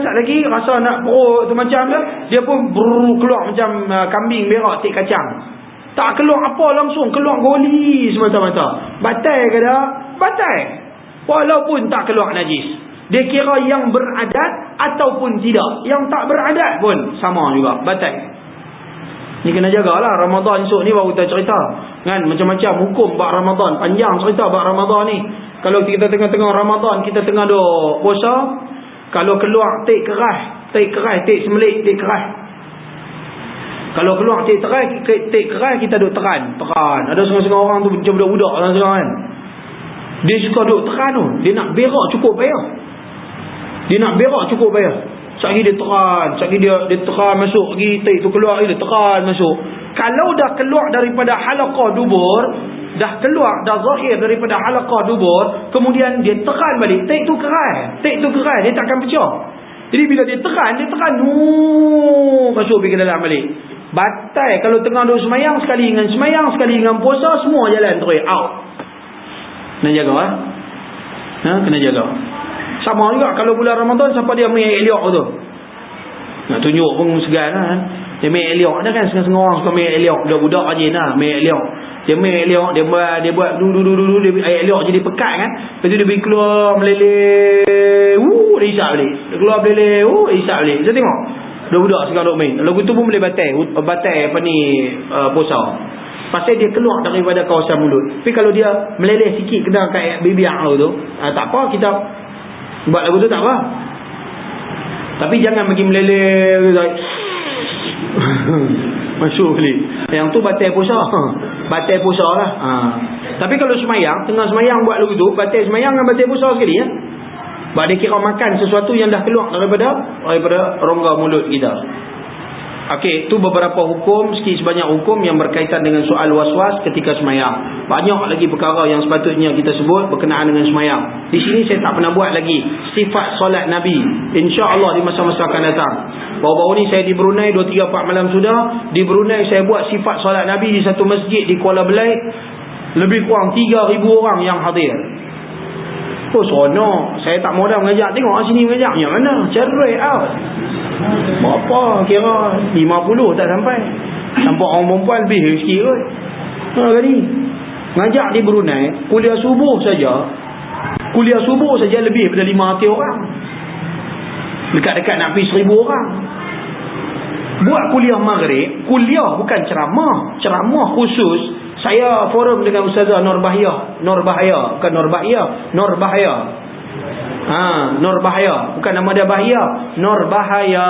sat lagi rasa nak perut tu macam dia pun keluar macam kambing berak tik kacang. Tak keluar apa langsung, keluar goli semata-mata. Batai ke dah? Batai. Walaupun tak keluar najis. Dia kira yang beradat ataupun tidak. Yang tak beradat pun sama juga, batai. Ni kena jagalah. Ramadan esok ni baru kita cerita kan, macam-macam hukum bab Ramadan. Panjang cerita bab Ramadan ni. Kalau kita tengah-tengah Ramadan, kita tengah duk puasa, kalau keluar tik keras, tik semelik, tik keras. Kalau keluar tik keras, kita duk teran. Ada setengah-setengah orang tu macam budak-budak kan. Dia suka duk teran tu. Dia nak berak cukup payah. Sekali dia teran, sekali dia teran masuk lagi, tik tu keluar lagi, dia teran masuk. Kalau dah keluar daripada halaqah dubur, dah zahir daripada halaqah dubur, kemudian dia tekan balik, tik tu keras, dia takkan pecah. Jadi bila dia tekan masuk pergi ke dalam balik. Batai kalau tengah duk semayang, sekali dengan semayang, sekali dengan puasa, semua jalan terus out. Kena jaga kena jaga. Sama juga kalau bulan Ramadan, siapa dia main eliok tu, nak tunjuk pun segan lah. Dia main eliok dah kan, setengah-setengah orang suka main eliok. Budak-budak aja lah main eliok. Dia main eliok, dia buat dulu dia air eliok jadi pekat kan. Lepas tu dia pergi keluar meleleh, dia isap balik. Dia keluar meleleh, dia isap balik. Saya tengok budak-budak sekarang duk main. Lagu tu pun boleh batai apa ni, puasa. Pasal dia keluar daripada kawasan mulut. Tapi kalau dia meleleh sikit kena kat bibir tu, tak apa, kita buat lagu tu tak apa. Tapi jangan bagi meleleh masuk balik. Yang tu batal puasa. Batal puasa lah. Tapi kalau semayang, tengah semayang buat lagu tu, batal semayang dengan batal puasa sekali ya. Sebab dia kira makan sesuatu yang dah keluar daripada rongga mulut kita. Okey, itu beberapa hukum, sikit sebanyak hukum yang berkaitan dengan soal was-was ketika semayang. Banyak lagi perkara yang sepatutnya kita sebut berkenaan dengan semayang. Di sini saya tak pernah buat lagi sifat solat Nabi. InsyaAllah di masa-masa akan datang. Baru-baru ni saya di Brunei 2-3-4 malam sudah. Di Brunei saya buat sifat solat Nabi di satu masjid di Kuala Belait. Lebih kurang 3,000 orang yang hadir. Oh seronok. Saya tak mau dah mengajak. Tengok sini mengajak. Yang mana? Cerai out. Berapa? Kira 50 tak sampai. Nampak orang perempuan lebih sikit kot. Kali ngajak di Brunei, kuliah subuh saja lebih daripada 500 orang. Dekat-dekat nak pergi 1,000 orang. Buat kuliah maghrib, kuliah bukan ceramah khusus. Saya forum dengan Ustazah Nur Bahaya, bukan Nur Bahaya. Nur Bahaya, bukan nama dia Bahaya. Nur Bahaya,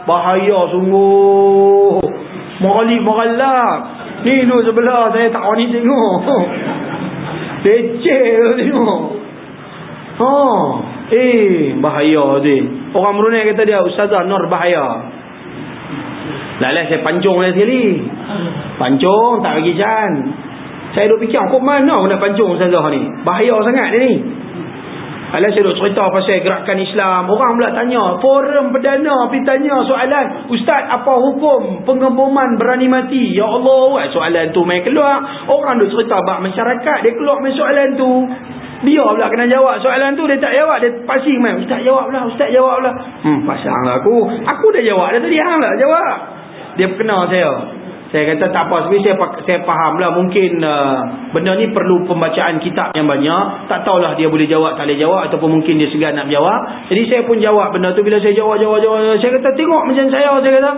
bahaya sungguh. Moralak. Ni duduk sebelah saya tak berani tengok. Leceh tengok. Bahaya tu. Orang Brunei kata dia Ustazah Nur Bahaya. Lalah saya pancung dia sekali. Pancung tak bagi can. Saya duk fikir kok mana nak pancung Ustazah ni. Bahaya sangat dia ni. Alah saya duk cerita pasal gerakan Islam. Orang pula tanya, forum perdana pergi tanya soalan, Ustaz apa hukum pengeboman berani mati? Ya Allah, soalan tu main keluar. Orang duk cerita bab masyarakat, dia keluar main soalan tu. Dia pula kena jawab soalan tu, dia tak jawab, dia pasing main. Ustaz jawab lah. Pasanglah aku dah jawab dah tadi, hang lah jawab. Dia kena saya kata tak apa, sebenarnya saya faham lah. Mungkin benda ni perlu pembacaan kitab yang banyak. Tak tahulah dia boleh jawab, tak boleh jawab, ataupun mungkin dia segan nak jawab. Jadi saya pun jawab benda tu. Bila saya jawab, saya kata tengok macam saya kata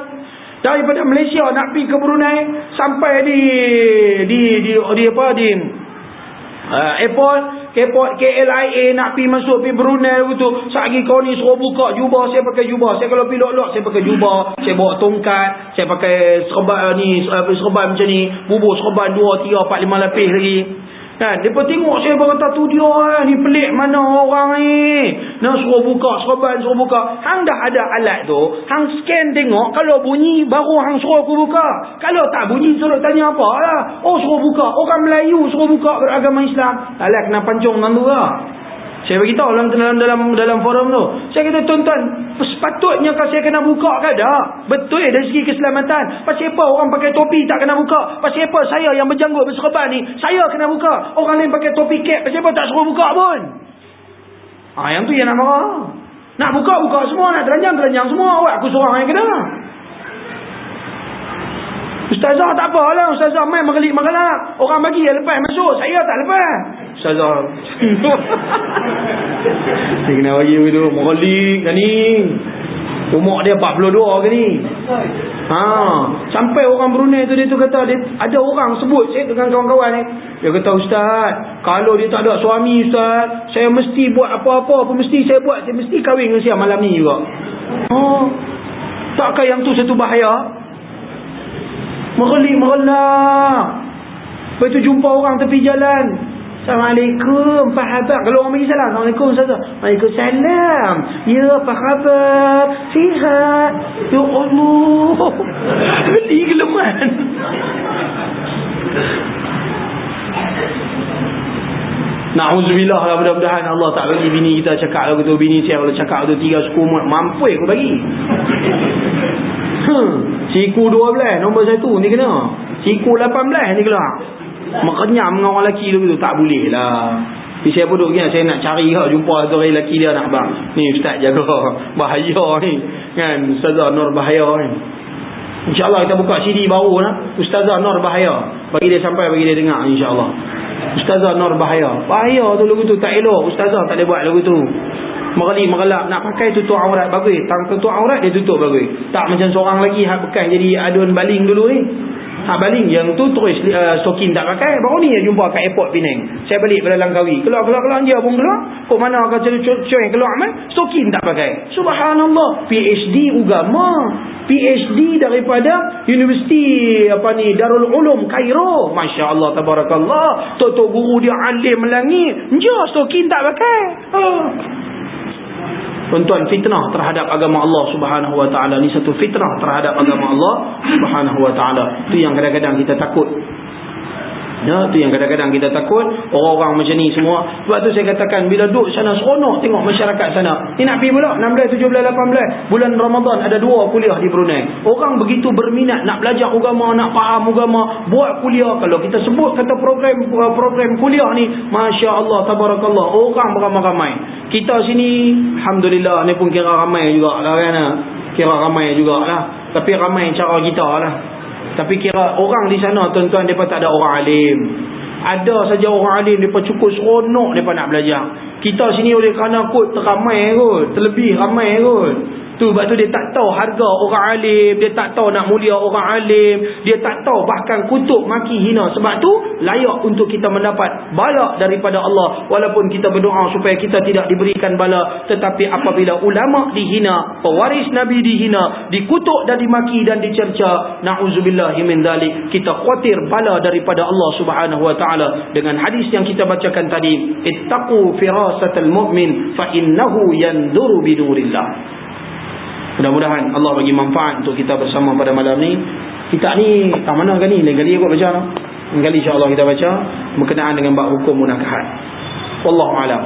daripada Malaysia nak pergi ke Brunei, sampai di airport KLIA nak pergi masuk pergi Brunei begitu. Satgi kau ni suruh buka jubah, saya pakai jubah. Saya kalau pilot saya pakai jubah, saya bawa tongkat, saya pakai serban macam ni, bubur serban 2, 3, 4, 5 lapis lagi. Kan, depa tengok saya berkata tu dia ni pelik mana orang ni. Nak suruh buka serban, suruh buka. Hang dah ada alat tu, hang scan tengok, kalau bunyi baru hang suruh aku buka. Kalau tak bunyi suruh tanya apa lah. Oh suruh buka, orang Melayu suruh buka beragama Islam. Alah kena pancung nandu lah. Saya beritahu dalam forum tu. Saya kata tuan-tuan, sepatutnya kalau saya kena buka ke tak? Betul dari segi keselamatan. Pasal apa orang pakai topi tak kena buka? Pasal apa saya yang berjanggut berserban ni, saya kena buka? Orang lain pakai topi cap, pasal apa tak suruh buka pun? Yang tu yang nak marah. Nak buka semua, nak telanjang semua. Awak aku seorang yang kena. Ustazah tak apalah, ustazah main mengelik-mengelak. Orang bagi yang lepas masuk, saya tak lepas. Ustazah dia kena bagi begitu, mengelik kan ni. Umur dia 42 ke ni. Sampai orang Brunei tu, dia tu kata, ada orang sebut saya dengan kawan-kawan ni. Dia kata, Ustaz, kalau dia tak ada suami Ustaz, saya mesti buat apa-apa pun mesti saya buat. Saya mesti kahwin dengan siapa malam ni juga. Takkah yang tu satu bahaya? Mengelik-mengelak. Lepas tu jumpa orang tepi jalan, Assalamualaikum Pak Habab. Kalau orang bagi salam, Assalamualaikum Ustaz. Waalaikumsalam. Ya apa khabar? Sihat. Ya Allah. Geli geleman. Na'udzubillah lah, mudah-mudahan Allah tak bagi bini kita cakap lagu tu. Bini saya kalau cakap tu 3 suku mampu aku bagi. Siku 12 nombor 1 ni kena. Siku 18 ni keluar. Mengenyam dengan orang lelaki tu tak boleh lah. Tapi saya pun duduk saya nak cari jumpa satu orang lelaki dia nak bang. Ni ustaz jaga bahaya ni. Kan Ustazah Nur Bahaya ni. InsyaAllah kita buka CD baru lah. Ustazah Nur Bahaya. Bagi dia sampai, bagi dia dengar insyaAllah. Ustazah Nur Bahaya. Bahaya tu lagu tu tak elok. Ustazah tak boleh buat lagu tu. Mengelak nak pakai tutup aurat bagus. Tang tutup aurat dia tutup bagus. Tak macam seorang lagi hak bekas jadi adun baling dulu ni. Hak baling yang tu terus stokin tak pakai. Baru ni saya jumpa kat airport Penang. Saya balik pada Langkawi. Keluar dia pun keluar. Kok mana akan cuy keluar man? Stokin tak pakai. Subhanallah. PhD agama. PhD daripada Universiti Darul Ulum Cairo. Masya Allah tabarakallah. Tok guru dia alim melangit. Njah stokin tak pakai. Tuan-tuan, fitnah terhadap agama Allah Subhanahu wa taala ni satu fitnah terhadap agama Allah Subhanahu wa taala. Itu yang kadang-kadang kita takut. Ya, tu yang kadang-kadang kita takut orang-orang macam ni semua. Sebab tu saya katakan bila duduk sana seronok tengok masyarakat sana. Ni nak pergi pula 16, 17, 18 bulan Ramadan ada 2 kuliah di Brunei. Orang begitu berminat nak belajar agama, nak faham agama, buat kuliah. Kalau kita sebut kata program kuliah ni, masya-Allah tabarakallah, orang beramai-ramai. Kita sini alhamdulillah ni pun kira ramai jugalah kan. Kira ramai jugalah. Tapi ramai cara kita lah. Tapi kira orang di sana tuan-tuan, mereka tak ada orang alim. Ada saja orang alim, mereka cukup seronok mereka nak belajar. Kita sini oleh kerana kot teramai kot, terlebih ramai kot. Tu sebab tu dia tak tahu harga orang alim, dia tak tahu nak mulia orang alim, dia tak tahu bahkan kutuk maki hina. Sebab tu layak untuk kita mendapat bala daripada Allah. Walaupun kita berdoa supaya kita tidak diberikan bala, tetapi apabila ulama dihina, pewaris Nabi dihina, dikutuk dan dimaki dan dicerca, na'udzubillahi min dzalik, kita khawatir bala daripada Allah Subhanahu wa taala. Dengan hadis yang kita bacakan tadi, ittaqu firasatal mu'min fa innahu yanzuru binurillah. Mudah-mudahan Allah bagi manfaat untuk kita bersama pada malam ni. Kita ni tak mana kali ni? Lain kali aku baca lah. Lain kali insya-Allah kita baca berkenaan dengan bab hukum munakahat. Wallahu a'lam.